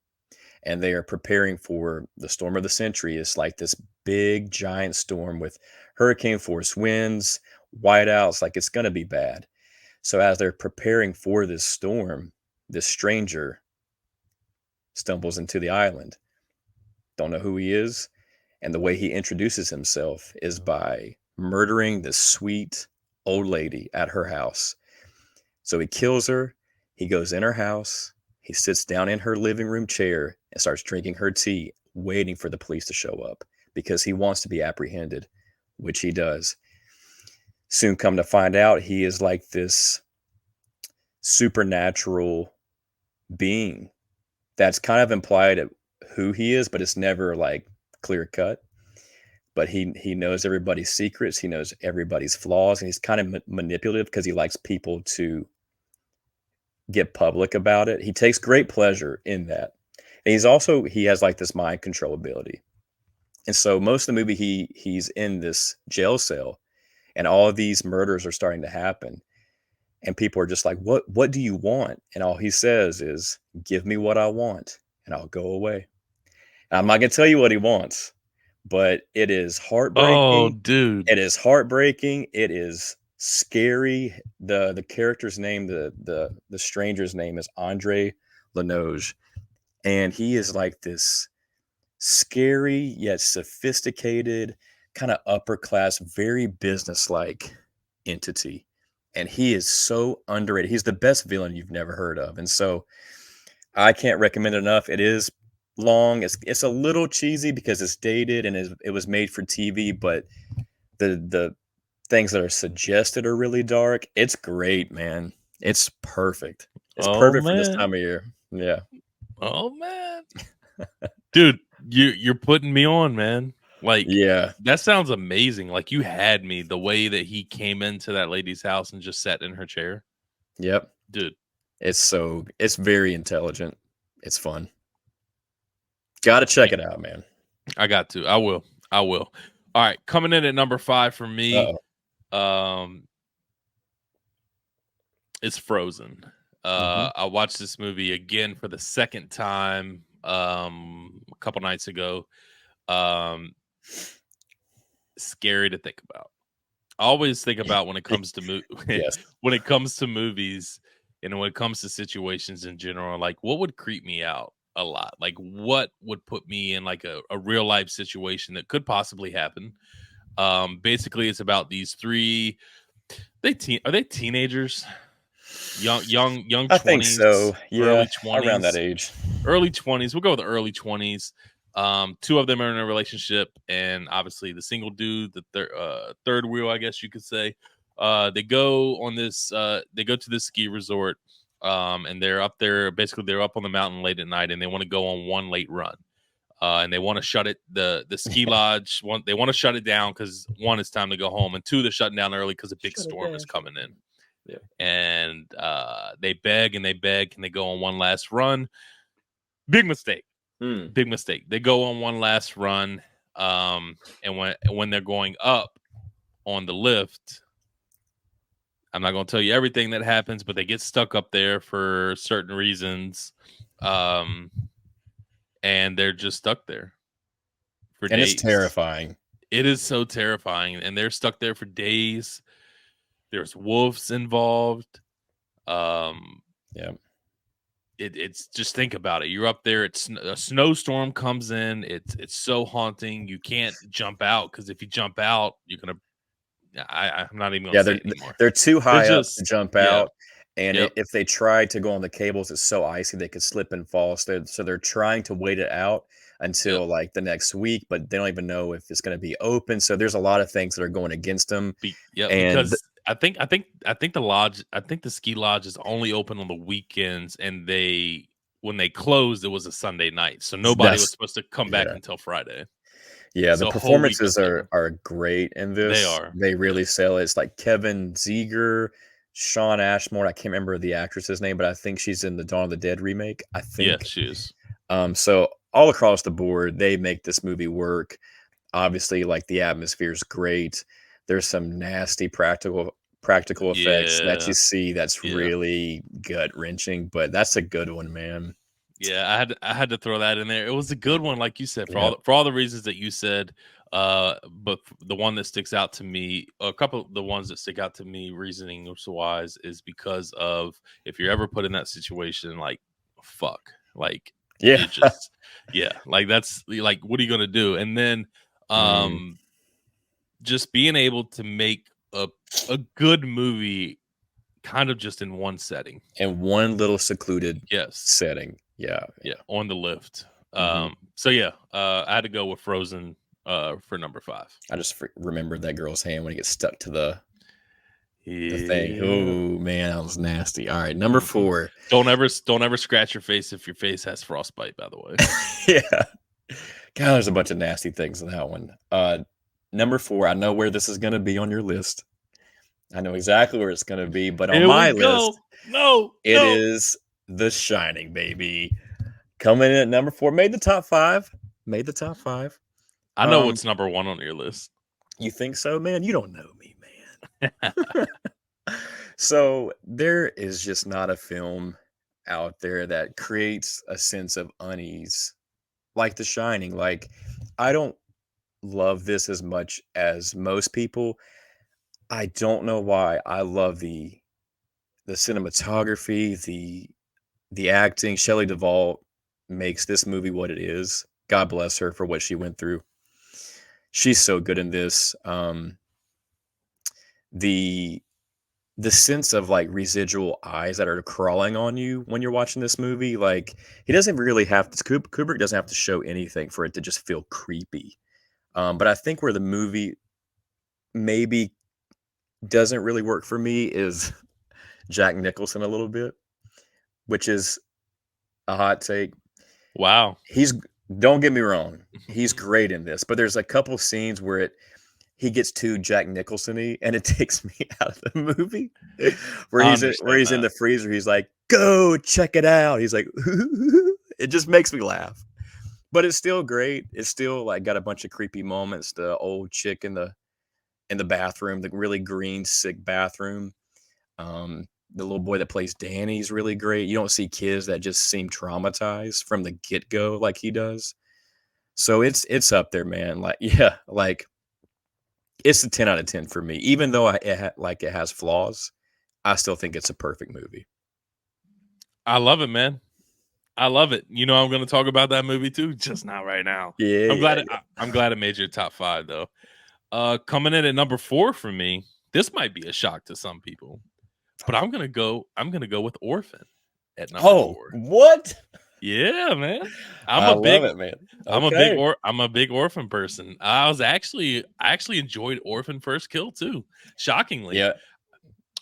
and they are preparing for the storm of the century. It's like this big giant storm with hurricane force winds, whiteouts, like it's going to be bad. So as they're preparing for this storm, this stranger stumbles into the island. Don't know who he is, and the way he introduces himself is by murdering this sweet old lady at her house. So he kills her, he goes in her house, He sits down in her living room chair and starts drinking her tea, waiting for the police to show up because he wants to be apprehended, which he does. Soon come to find out, he is like this supernatural being that's kind of implied at who he is, but it's never like clear cut. But he knows everybody's secrets. He knows everybody's flaws, and he's kind of manipulative because he likes people to get public about it. He takes great pleasure in that. And he has like this mind control ability. And so most of the movie he's in this jail cell and all of these murders are starting to happen. And people are just like, what do you want? And all he says is, give me what I want and I'll go away. And I'm not gonna tell you what he wants, but it is Oh, heartbreaking. dude. It is heartbreaking. It is scary. The character's name, the stranger's name is Andre Lenoge. And he is like this scary yet sophisticated, kind of upper class, very business-like entity. And he is so underrated. He's the best villain you've never heard of. And so I can't recommend it enough. It is long. It's a little cheesy because it's dated and it was made for TV, but the things that are suggested are really dark. It's great, man. It's perfect. It's Oh, perfect for this man. time of year. Yeah. Oh, man. Dude, you're putting me on, man. Like, Yeah. that sounds amazing. Like, you had me the way that he came into that lady's house and just sat in her chair. Yep. Dude. It's very intelligent. It's fun. Gotta check it out, man. I got to. I will. All right, coming in at number 5 for me. It's Frozen. I watched this movie again for the second time a couple nights ago. Scary to think about. I always think about when it comes to Yes. when it comes to movies and when it comes to situations in general, like what would creep me out a lot? Like what would put me in like a real life situation that could possibly happen? Basically it's about these three are they teenagers? Young I think 20s, so. Yeah. early 20s. Around that age. Early 20s. We'll go with the early 20s. Two of them are in a relationship, and obviously the single dude, the third wheel, I guess you could say. They go on this. They go to this ski resort, and they're up there. Basically, they're up on the mountain late at night, and they want to go on one late run. And they want to shut it. The ski lodge. They want to shut it down because one, it's time to go home, and two, they're shutting down early because a big storm is coming in. Yeah. And they beg and they beg. Can they go on one last run? Big mistake. Big mistake. They go on one last run, and when they're going up on the lift, I'm not going to tell you everything that happens, but they get stuck up there for certain reasons, and they're just stuck there for days. It's terrifying. It is so terrifying, and they're stuck there for days. There's wolves involved. Yeah. It's just think about it. You're up there. It's a snowstorm comes in. It's so haunting. You can't jump out because if you jump out, you're gonna. I'm not even gonna say it anymore. They're too high up to jump out, and Yep. if they try to go on the cables, it's so icy they could slip and fall. So they're trying to wait it out until like the next week, but they don't even know if it's going to be open. So there's a lot of things that are going against them. Because I think the lodge, I think the ski lodge is only open on the weekends, and when they closed, it was a Sunday night, so nobody was supposed to come back until Friday. Yeah, So the performances are great in this. They are. They really sell it. It's like Kevin Zeger, Sean Ashmore. I can't remember the actress's name, but I think she's in the Dawn of the Dead remake. I think. Yeah, she is. So all across the board, they make this movie work. Obviously, like the atmosphere is great. There's some nasty practical effects that you see that's really gut wrenching, but that's a good one, man. Yeah, I had to throw that in there. It was a good one, like you said, for all the reasons that you said. But the one that sticks out to me, a couple of the ones that stick out to me, reasoning wise, is because of if you're ever put in that situation, like fuck, like it just like that's like what are you gonna do? And then just being able to make a good movie kind of just in one setting. In one little secluded Yes. setting. Yeah. Yeah. On the lift. Mhm. So yeah, I had to go with Frozen for number 5. I just remembered that girl's hand when it gets stuck to the thing. Yeah. Oh man, that was nasty. All right, number 4. Don't ever scratch your face if your face has frostbite, by the way. Yeah. God, there's a bunch of nasty things in that one. Number 4, I know where this is gonna be on your list. I know exactly where it's gonna be, but on Here my we go. list, No, it is The Shining, baby. Coming in at number 4. Made the top 5. Made the top 5. I know what's number 1 on your list. You think so, man? You don't know me, man. So there is just not a film out there that creates a sense of unease like The Shining. Like, I don't love this as much as most people. I don't know why. I love the cinematography, the acting. Shelley Duvall makes this movie what it is. God bless her for what she went through. She's so good in this. The sense of like residual eyes that are crawling on you when you're watching this movie, like he doesn't really have to. Kubrick doesn't have to show anything for it to just feel creepy. But I think where the movie maybe doesn't really work for me is Jack Nicholson a little bit, which is a hot take. Wow. Don't get me wrong, he's great in this, but there's a couple scenes where he gets too Jack Nicholson-y, and it takes me out of the movie. Where he's in the freezer, he's like, "Go check it out." He's like, it just makes me laugh. But it's still great. It's still like got a bunch of creepy moments. The old chick in the bathroom, the really green, sick bathroom. The little boy that plays Danny's really great. You don't see kids that just seem traumatized from the get-go like he does. So it's up there, man. Like, yeah, like it's a 10 out of 10 for me. Even though it has flaws, I still think it's a perfect movie. I love it, man. I love it. You know, I'm going to talk about that movie too, just not right now. Yeah, I'm glad it made your top 5 though. Coming in at number 4 for me, this might be a shock to some people, but I'm gonna go with Orphan at number 4. What? Yeah, man. I love it, man. Okay. I'm a big Orphan person. I actually enjoyed Orphan First Kill too. Shockingly. Yeah.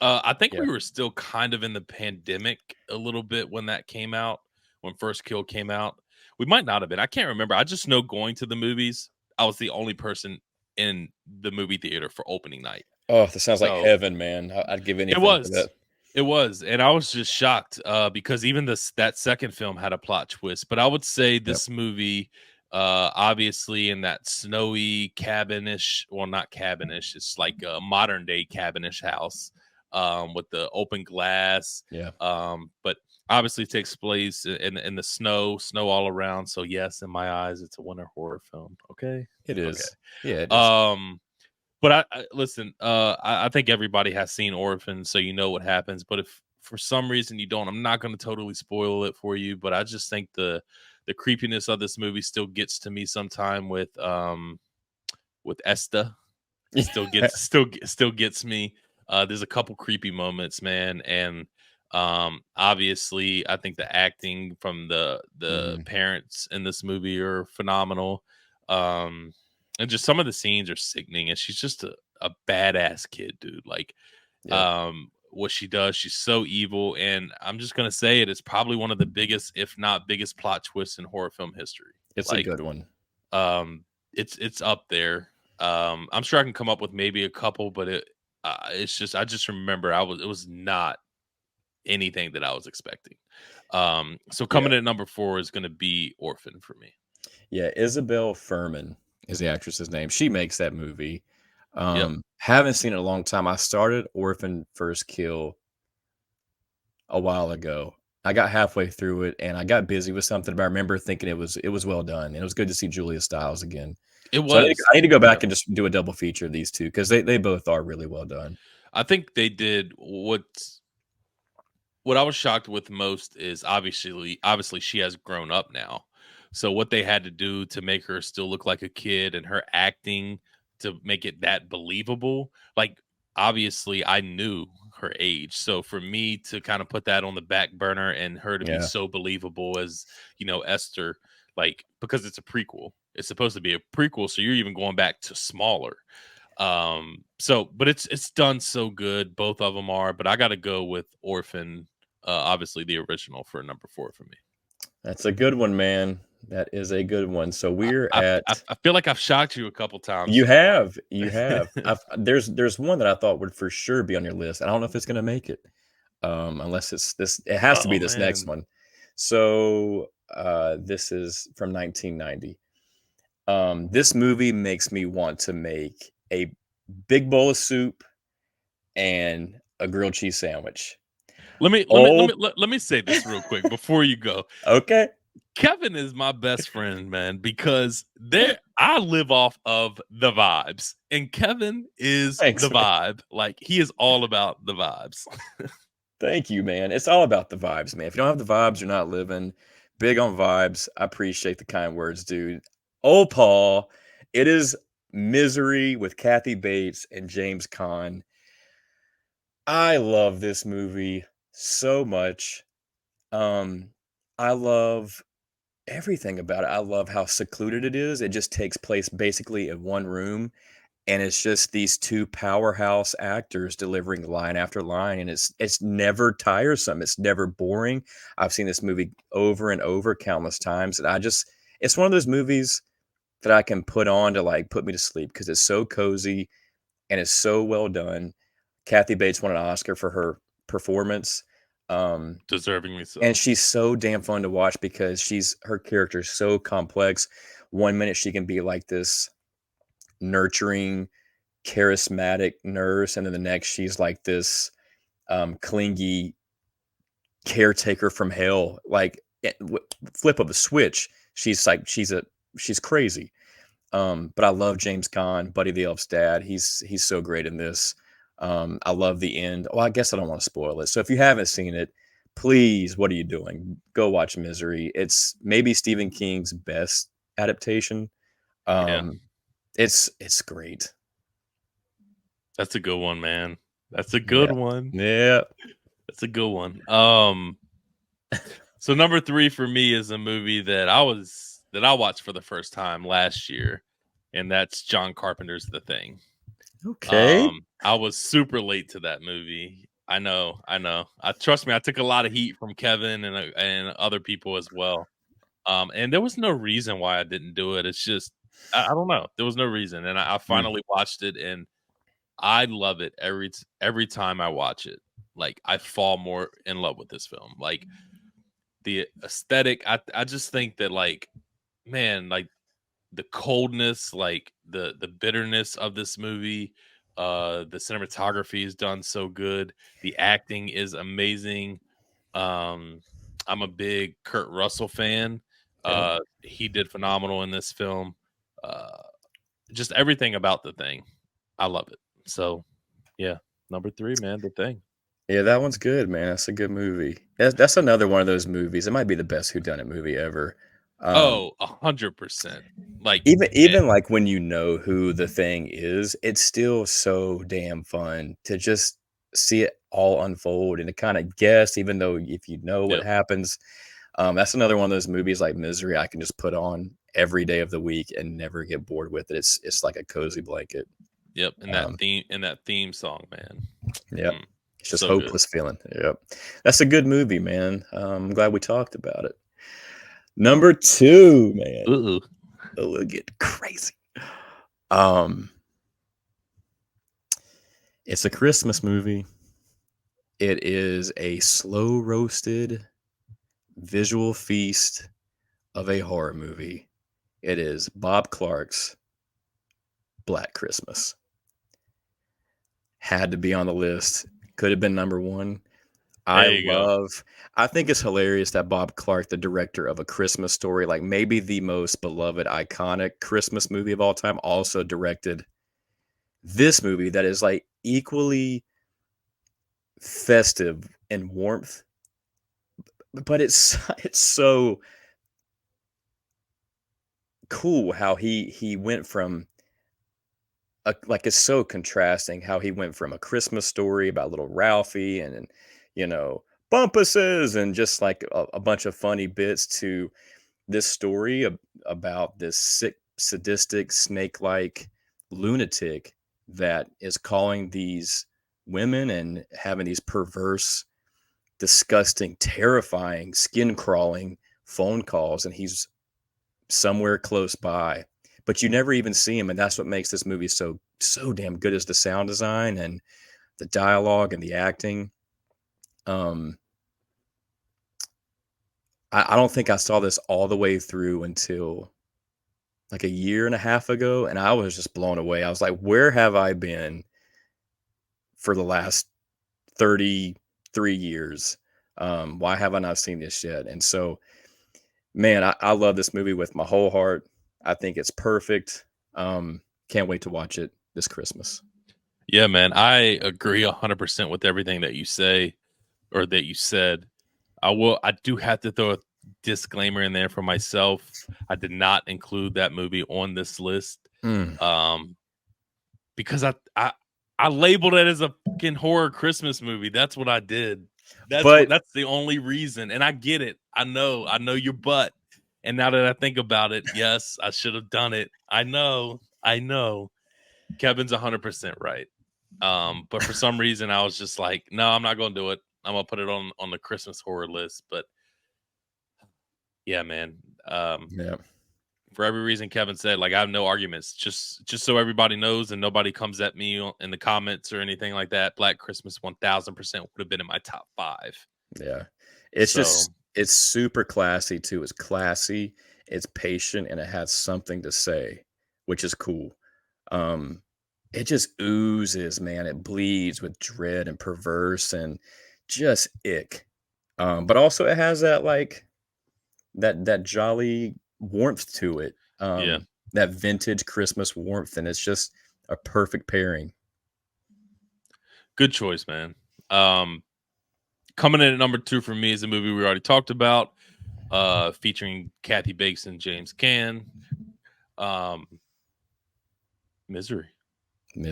I think we were still kind of in the pandemic a little bit when that came out, when First Kill came out. We might not have been. I can't remember. I just know going to the movies, I was the only person in the movie theater for opening night. Oh, that sounds like heaven, man. I'd give anything for that. It was, and I was just shocked because even that second film had a plot twist. But I would say this movie, obviously in that snowy cabinish, well, not cabinish, it's like a modern day cabinish house with the open glass. Yeah. But obviously takes place in the snow all around. So yes, in my eyes, it's a winter horror film. Okay, it is. Okay. Yeah. It is. But I listen. I think everybody has seen Orphan, so you know what happens. But if for some reason you don't, I'm not going to totally spoil it for you. But I just think the creepiness of this movie still gets to me sometime with Esta. Still gets me. There's a couple creepy moments, man, and obviously I think the acting from the parents in this movie are phenomenal. And just some of the scenes are sickening, and she's just a badass kid, dude. Like, what she does, she's so evil, and I'm just gonna say it. It's probably one of the biggest, if not biggest, plot twists in horror film history. It's a good one. It's up there. I'm sure I can come up with maybe a couple, but it's just I just remember it was not anything that I was expecting. So coming in at number 4 is gonna be Orphan for me. Yeah, Isabel Furman is the actress's name. She makes that movie. Haven't seen it in a long time. I started Orphan First Kill a while ago. I got halfway through it and I got busy with something, but I remember thinking it was well done. And it was good to see Julia Stiles again. It was. So I need to go back and just do a double feature of these two because they both are really well done. I think they did what I was shocked with most is obviously she has grown up now. So what they had to do to make her still look like a kid and her acting to make it that believable, like obviously I knew her age. So for me to kind of put that on the back burner and her to be Yeah. so believable as, Esther, like, because it's a prequel. It's supposed to be a prequel, so you're even going back to smaller. But it's done so good. Both of them are, but I got to go with Orphan, obviously the original, for number 4 for me. That's a good one, man. That is a good one. So we're I, at. I feel like I've shocked you a couple times You so far. have, you have. There's one that I thought would for sure be on your list. I don't know if it's gonna make it, unless it's this. It has to be Oh this next man. one. So this is from 1990. This movie makes me want to make a big bowl of soup and a grilled cheese sandwich. Oh, Let me say this real quick before you go. okay. Kevin is my best friend, man, because I live off of the vibes, and Kevin is Thanks, the man. vibe. Like, he is all about the vibes. Thank you, man. It's all about the vibes, man. If you don't have the vibes, you're not living. Big on vibes. I appreciate the kind words, dude. Oh, Paul, it is Misery with Kathy Bates and James Caan. I love this movie so much. Um, I love everything about it. I love how secluded it is. It just takes place basically in one room, and it's just these two powerhouse actors delivering line after line, and it's never tiresome. It's never boring. I've seen this movie over and over countless times, and it's one of those movies that I can put on to like put me to sleep because it's so cozy and it's so well done. Kathy Bates won an Oscar for her performance. Deservingly And so. she's so damn fun to watch because her character is so complex. One minute she can be like this nurturing, charismatic nurse, and then the next she's like this clingy caretaker from hell. Like flip of a switch, she's crazy. But I love James Caan, Buddy the Elf's dad. He's so great in this. I love the end. Well, I guess I don't want to spoil it. So if you haven't seen it, please, what are you doing? Go watch Misery. It's maybe Stephen King's best adaptation. Yeah, It's great. that's a good one, man. That's a good Yeah. one. Yeah. That's a good one. So number 3 for me is a movie that I watched for the first time last year, and that's John Carpenter's The Thing. Okay. I was super late to that movie. I know. I trust me. I took a lot of heat from Kevin and other people as well. And there was no reason why I didn't do it. It's just I don't know. There was no reason, and I Mm. finally watched it, and I love it every time I watch it. Like, I fall more in love with this film. Like, the aesthetic. I just think that, like, man, like, the coldness, like the bitterness of this movie, the cinematography is done so good, the acting is amazing. I'm a big Kurt Russell fan. Yep. He did phenomenal in this film. uh just everything about The Thing, I love it. So yeah, number 3, man, The Thing. Yeah, that one's good, man. That's a good movie. That's another one of those movies. It might be the best whodunit movie ever. Um, Oh, 100%. Like, even like when you know who the thing is, it's still so damn fun to just see it all unfold and to kind of guess, even though if you know what yep, happens. That's another one of those movies like Misery I can just put on every day of the week and never get bored with it. It's like a cozy blanket. yep. Um, And that theme song, man. yep. Mm, It's just so good. hopeless feeling. Yep. That's a good movie, man. I'm glad we talked about it. Number 2, man. Ooh. Oh, we'll get crazy. Um, it's a Christmas movie. It is a slow roasted visual feast of a horror movie. It is Bob Clark's Black Christmas. Had to be on the list. Could have been number 1. There you go. I think it's hilarious that Bob Clark, the director of A Christmas Story, like maybe the most beloved, iconic Christmas movie of all time, also directed this movie that is like equally festive and warmth, but it's so cool how he went from like it's so contrasting how he went from a Christmas story about little Ralphie and you know Bumpuses and just like a bunch of funny bits to this story about this sick, sadistic, snake-like lunatic that is calling these women and having these perverse, disgusting, terrifying, skin-crawling phone calls, and he's somewhere close by. But you never even see him, and that's what makes this movie so damn good is the sound design and the dialogue and the acting. I don't think I saw this all the way through until like a year and a half ago, and I was just blown away. I was like, where have I been for the last 33 years? Why have I not seen this yet? And so, man, I love this movie with my whole heart. I think it's perfect. Can't wait to watch it this Christmas. Yeah, man, I agree 100% with everything that you say or that you said. I do have to throw a disclaimer in there for myself. I did not include that movie on this list. Because I labeled it as a fucking horror Christmas movie. That's what I did. That's the only reason. And I get it. I know your butt. And now that I think about it, yes, I should have done it. I know. Kevin's 100% right. But for some reason I was just like, no, I'm not gonna do it. I'm gonna put it on the Christmas horror list. But yeah, man. Yeah. For every reason Kevin said, like I have no arguments. Just so everybody knows and nobody comes at me in the comments or anything like that. Black Christmas 1000% would have been in my top 5. Yeah. It's super classy too. It's classy, it's patient, and it has something to say, which is cool. It just oozes, man. It bleeds with dread and perverse and just ick. But also it has that like that jolly warmth to it. Yeah. That vintage Christmas warmth, and it's just a perfect pairing. Good choice, man. Coming in at number 2 for me is a movie we already talked about, featuring Kathy Bates and James Caan. Misery, man.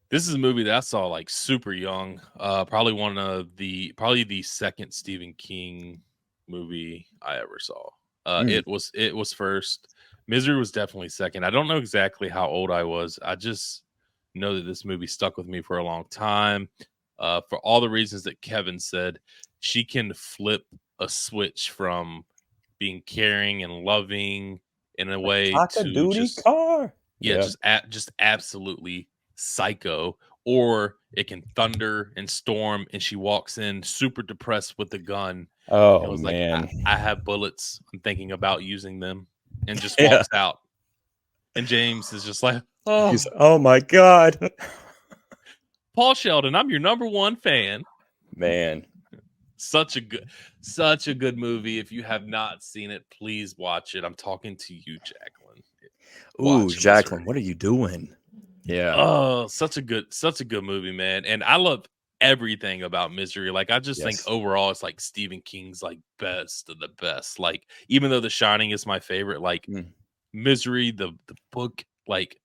This is a movie that I saw like super young. Probably the second Stephen King movie I ever saw. It was first. Misery was definitely second. I don't know exactly how old I was. I just know that this movie stuck with me for a long time. For all the reasons that Kevin said, she can flip a switch from being caring and loving in a way to just car. just absolutely psycho, or it can thunder and storm and she walks in super depressed with the gun and Oh was like, man. I have bullets, I'm thinking about using them, and just walks out. And James is just like, oh my god. Paul Sheldon, I'm your number 1 fan. Man. Such a good movie. If you have not seen it, please watch it. I'm talking to you, Jacqueline. Ooh, Jacqueline, what are you doing? Yeah. Oh, such a good movie, man. And I love everything about Misery. Like I just think overall it's like Stephen King's like best of the best. Like even though The Shining is my favorite, like Misery, the book, like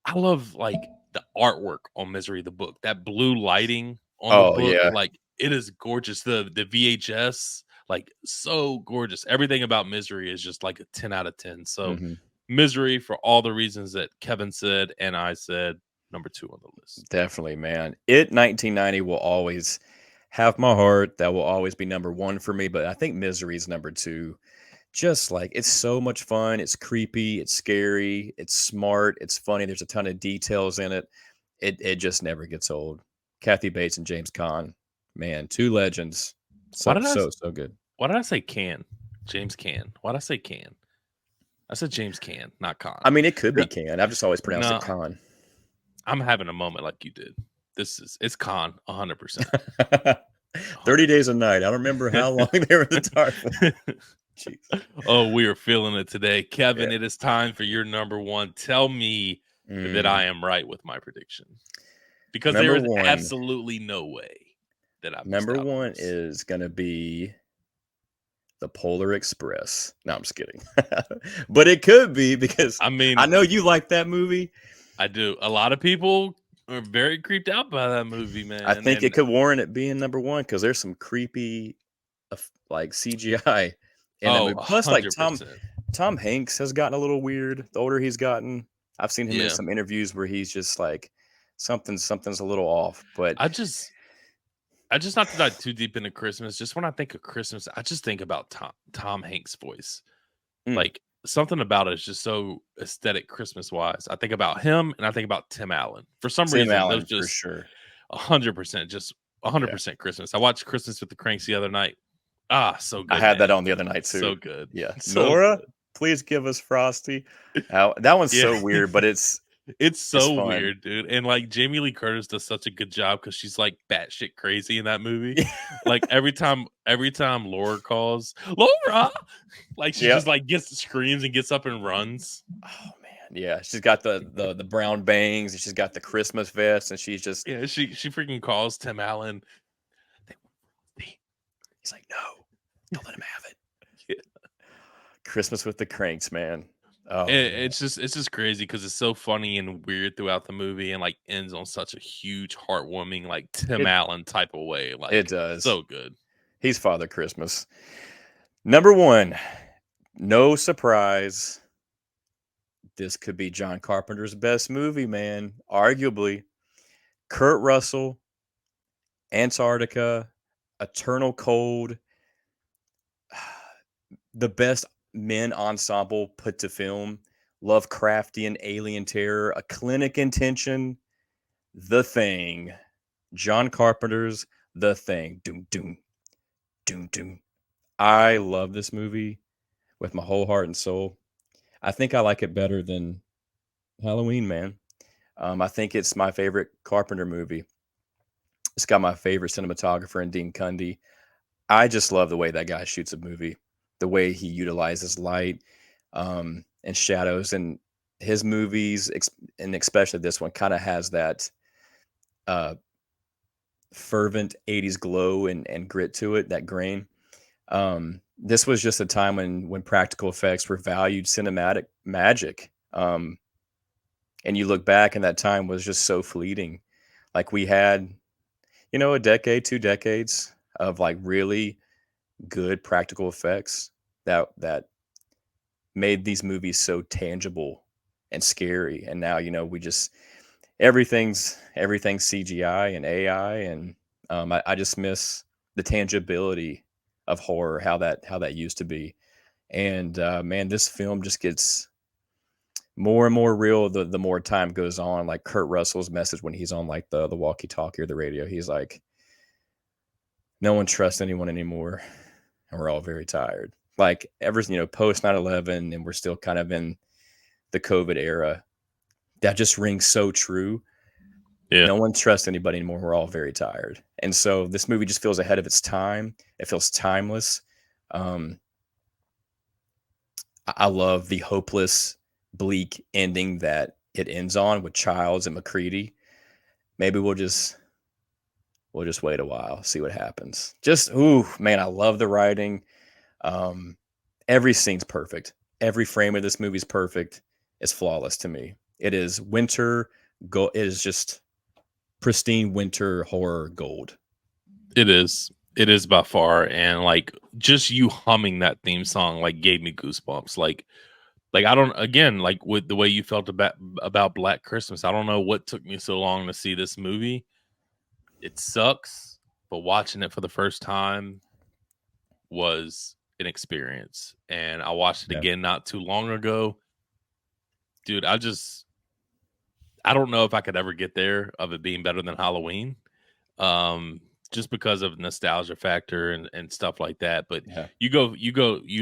I love like the artwork on Misery, the book. That blue lighting on the book, like it is gorgeous. The VHS, like so gorgeous. Everything about Misery is just like a 10 out of 10. So Misery, for all the reasons that Kevin said and I said, number 2 on the list. Definitely, man. 1990 will always have my heart. That will always be number 1 for me. But I think Misery is number 2. Just like it's so much fun. It's creepy. It's scary. It's smart. It's funny. There's a ton of details in it. It just never gets old. Kathy Bates and James Caan, man, 2 legends. So good. Why did I say Can? James Caan. Why did I say Can? I said James Caan, not Con. I mean, it could be Can. I've just always pronounced it Con. I'm having a moment like you did. It's Con, 100%. 30 Days a Night. I don't remember how long they were in the dark. Jeez. Oh, we are feeling it today. Kevin, it is time for your number 1. Tell me that I am right with my prediction. Because there is absolutely no way that I'm number 1 is going to be The Polar Express. No, I'm just kidding. But it could be because I mean, I know you like that movie. I do. A lot of people are very creeped out by that movie, I man. think it And could warrant it being number one because there's some creepy, like CGI in that movie. Plus, like 100%. Tom Hanks has gotten a little weird the older he's gotten. I've seen him in Yeah. some interviews where he's just like something's a little off. But I just not to dive too deep into Christmas. Just when I think of Christmas, I just think about Tom Hanks' voice. Mm. Like something about it is just so aesthetic Christmas wise. I think about him and I think about Tim Allen. For some Tim reason, Allen those for just sure. 100%, just Yeah, 100% Christmas. I watched Christmas with the Cranks the other night. Ah, so I good, had that man. on the other night too. So good. Yeah, So Nora, good. please give us Frosty. That one's Yeah. so weird, but it's It's so fun. weird, dude. And like Jamie Lee Curtis does such a good job because she's like batshit crazy in that movie. Like every time Laura calls, Laura, like she Yeah. just like screams and gets up and runs. Oh man, yeah. She's got the brown bangs, and she's got the Christmas vest, and she's just Yeah, she freaking calls Tim Allen. he's like, no, don't let him have it. Yeah. Christmas with the Cranks, man. Oh, It's just crazy because it's so funny and weird throughout the movie and like ends on such a huge, heartwarming, like Tim Allen type of way. Like it does. so good. He's Father Christmas. Number one, no surprise. This could be John Carpenter's best movie, man. Arguably, Kurt Russell, Antarctica, Eternal Cold, the best men ensemble put to film, Lovecraftian alien terror, A Clinic in Tension, The Thing, John Carpenter's The Thing. Doom, doom, doom, doom. I love this movie with my whole heart and soul. I think I like it better than Halloween, man. I think it's my favorite Carpenter movie. It's got my favorite cinematographer in Dean Cundy. I just love the way that guy shoots a movie, the way he utilizes light and shadows. And his movies, and especially this one, kind of has that uh, fervent 80s glow and grit to it, that grain. This was just a time when practical effects were valued cinematic magic. And you look back and that time was just so fleeting. Like we had, a decade, 2 decades of like really good practical effects that made these movies so tangible and scary. And now, we just everything's CGI and AI, and I just miss the tangibility of horror, how that used to be. And man, this film just gets more and more real the more time goes on. Like Kurt Russell's message when he's on like the walkie-talkie or the radio, he's like, no one trusts anyone anymore, and we're all very tired. Like ever, post 9/11, and we're still kind of in the COVID era. That just rings so true. Yeah. No one trusts anybody anymore. We're all very tired. And so this movie just feels ahead of its time. It feels timeless. I love the hopeless, bleak ending that it ends on with Childs and McCready. Maybe we'll just wait a while, see what happens. Just man, I love the writing. Every scene's perfect. Every frame of this movie's perfect. It's flawless to me. It is winter gold. It is just pristine winter horror gold. It is. It is by far. And like just you humming that theme song like gave me goosebumps. Like I don't, again, like with the way you felt about Black Christmas, I don't know what took me so long to see this movie. It sucks, but watching it for the first time was an experience. And I watched it again not too long ago. Dude, I don't know if I could ever get there of it being better than Halloween. Just because of nostalgia factor and stuff like that. But you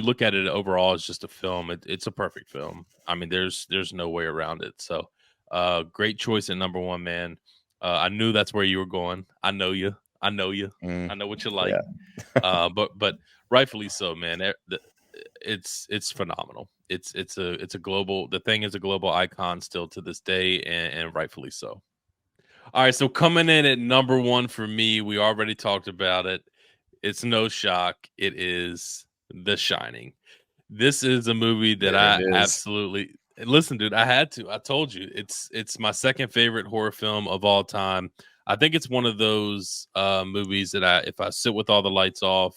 look at it overall as just a film. It's a perfect film. I mean, there's no way around it. So great choice at number one, man. I knew that's where you were going. I know you. I know what you like. But rightfully so, man. It's phenomenal. It's a global, the thing is a global icon still to this day, and rightfully so. All right, so coming in at number one for me, we already talked about it. It's no shock. It is The Shining. This is a movie that There I it is. absolutely listen, dude. I had to. I told you, it's my second favorite horror film of all time. I think it's one of those movies that if I sit with all the lights off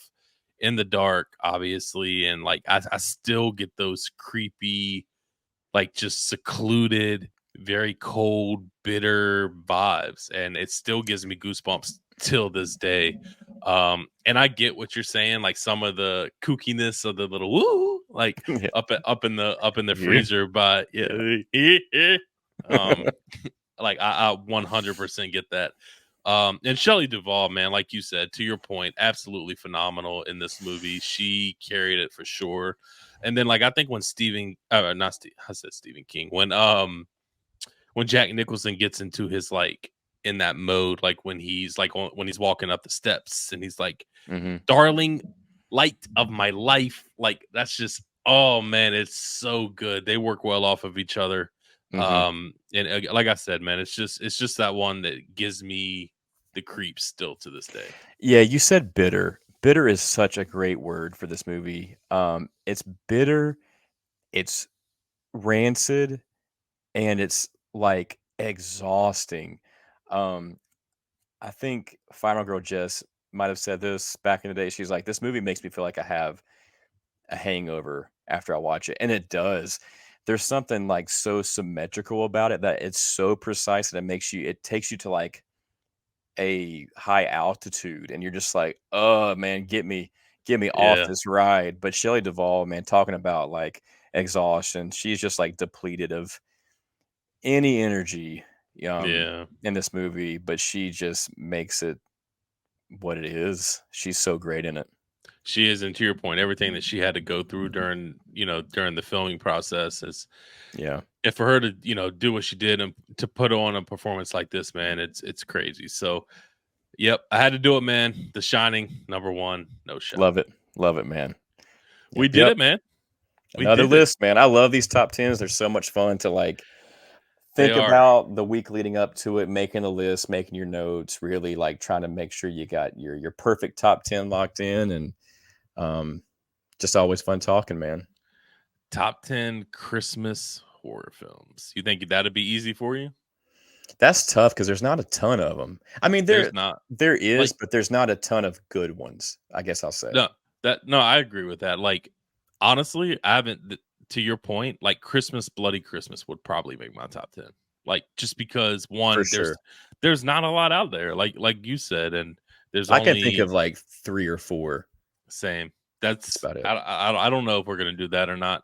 in the dark, obviously, and like I still get those creepy, like just secluded, very cold, bitter vibes, and it still gives me goosebumps till this day. And I get what you're saying, like some of the kookiness of the little woo, like Yeah. up in the Yeah. freezer, but yeah, like I 100% get that. And Shelley Duvall, man, like you said, to your point, absolutely phenomenal in this movie. She carried it for sure. And then, like, I think when I said Stephen King, when Jack Nicholson gets into his like in that mode, like when he's like when he's walking up the steps and he's like, "Darling, light of my life," like that's just oh man, it's so good. They work well off of each other. And like I said, man, it's just that one that gives me the creeps still to this day. Yeah, you said bitter. Bitter is such a great word for this movie. It's bitter, it's rancid, and it's like exhausting. Um, I think Final Girl Jess might have said this back in the day. She's like, "This movie makes me feel like I have a hangover after I watch it," and it does. There's something like so symmetrical about it that it's so precise that it takes you to like a high altitude, and you're just like, "Oh man, get me off Yeah, this ride." But Shelley Duvall, man, talking about like exhaustion, she's just like depleted of any energy yeah. in this movie, but she just makes it what it is. She's so great in it. She is, and to your point, everything that she had to go through during the filming process is, Yeah. and for her to do what she did and to put on a performance like this, man, it's crazy. So, yep, I had to do it, man. The Shining, number one, no shot. Love it. Love it, man. We Yep, did yep. it, man. We Another did it. list, man. I love these top 10s. They're so much fun to like They think are about the week leading up to it, making a list, making your notes, really like trying to make sure you got your perfect top 10 locked in, and um just always fun talking, man. top 10 Christmas horror films. You think that'd be easy for you? That's tough because there's not a ton of them. I mean, There's not there is, like but there's not a ton of good ones, I guess I'll say. no, I agree with that. Like honestly, I haven't to your point, like Bloody Christmas would probably make my top 10. Like just because For one, sure. there's not a lot out there, like you said, and there's I can think only of like 3 or 4. same. That's That's about it. I don't know if we're gonna do that or not.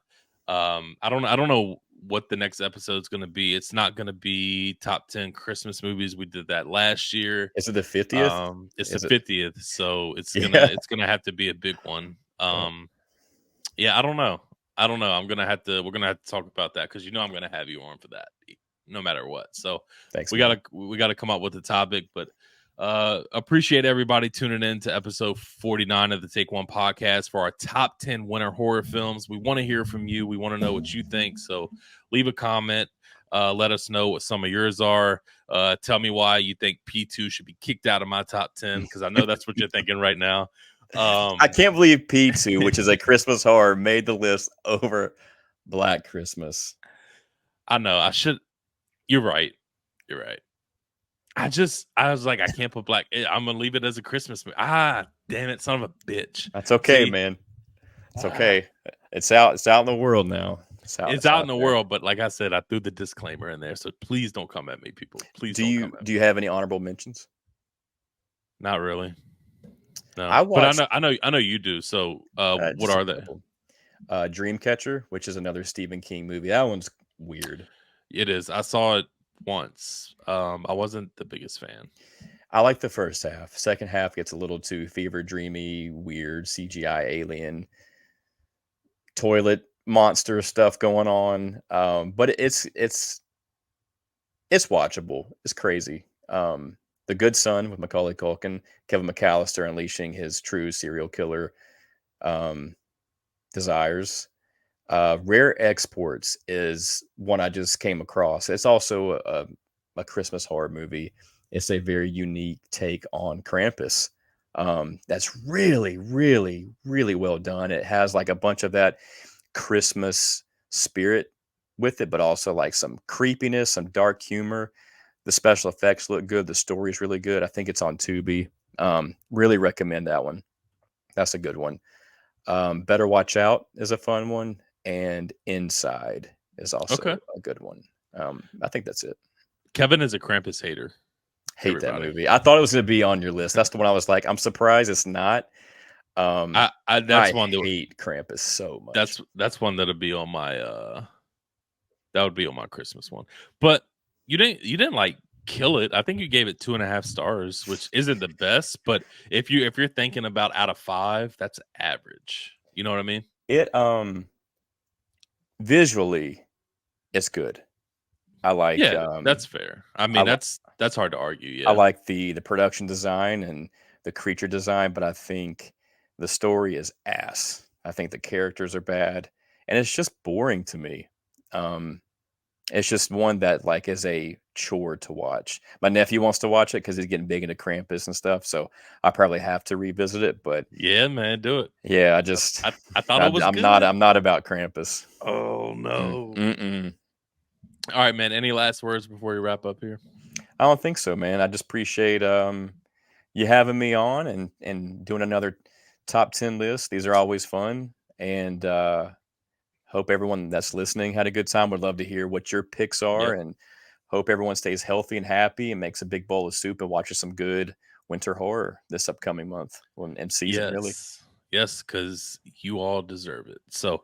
I don't know what the next episode's gonna be. It's not gonna be top 10 Christmas movies. We did that last year. Is it the 50th? It's the Is it? 50th, so Yeah. it's gonna have to be a big one. Yeah. Yeah, I don't know. I don't know. We're gonna have to talk about that because I'm gonna have you on for that, no matter what. So Thanks, we man. gotta come up with a topic, but appreciate everybody tuning in to episode 49 of the Take One podcast for our top 10 winter horror films. We want to hear from you. We want to know what you think. So leave a comment. Let us know what some of yours are. Tell me why you think P2 should be kicked out of my top 10 because I know that's what you're thinking right now. I can't believe P2, which is a Christmas horror, made the list over Black Christmas. I know I should. You're right. You're right. I was like, I can't put Black. I'm gonna leave it as a Christmas movie. Ah, damn it, son of a bitch. That's okay, See? man. It's okay. It's out. It's out in the world now. It's out in the world, but like I said, I threw the disclaimer in there, so please don't come at me, people. Please don't come at me. Do you have any honorable mentions? Not really. No, I but watched I know you do. So, what just a are they? couple. Dreamcatcher, which is another Stephen King movie. That one's weird. It is. I saw it once. I wasn't the biggest fan. I like the first half. Second half gets a little too fever dreamy, weird CGI alien toilet monster stuff going on. But it's watchable. It's crazy. The Good Son with Macaulay Culkin, Kevin McAllister unleashing his true serial killer um, desires. Rare Exports is one I just came across. It's also a Christmas horror movie. It's a very unique take on Krampus. That's really, really, really well done. It has like a bunch of that Christmas spirit with it, but also like some creepiness, some dark humor. The special effects look good. The story is really good. I think it's on Tubi. Really recommend that one. That's a good one. Better Watch Out is a fun one, and Inside is also Okay. a good one. I think that's it. Kevin is a Krampus hater. Hate that Everybody. movie. I thought it was going to be on your list. That's the one I was like, I'm surprised it's not. That's one that hate Krampus so much. That's one that'll be on my that would be on my Christmas one. But you didn't like kill it. I think you gave it 2.5 stars, which isn't the best, but if you're thinking about out of 5, that's average. You know what I mean? It visually it's good. I like that's fair. I mean, that's hard to argue. Yeah. I like the production design and the creature design, but I think the story is ass. I think the characters are bad, and it's just boring to me. It's just one that like is a chore to watch. My nephew wants to watch it because he's getting big into Krampus and stuff, so I probably have to revisit it. But yeah, man, do it. yeah, I thought it was I'm good. not about Krampus. Oh no. Mm-mm. All right, man. Any last words before we wrap up here? I don't think so, man. I just appreciate you having me on and doing another top 10 list. These are always fun, and hope everyone that's listening had a good time. Would love to hear what your picks are, and hope everyone stays healthy and happy and makes a big bowl of soup and watches some good winter horror this upcoming month and season. Really, yes, because you all deserve it. So,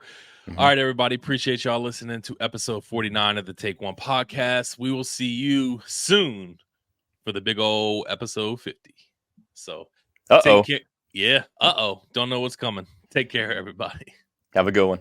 all right, everybody, appreciate y'all listening to episode 49 of the Take One podcast. We will see you soon for the big old episode 50. So, take care. Yeah, don't know what's coming. Take care, everybody. Have a good one.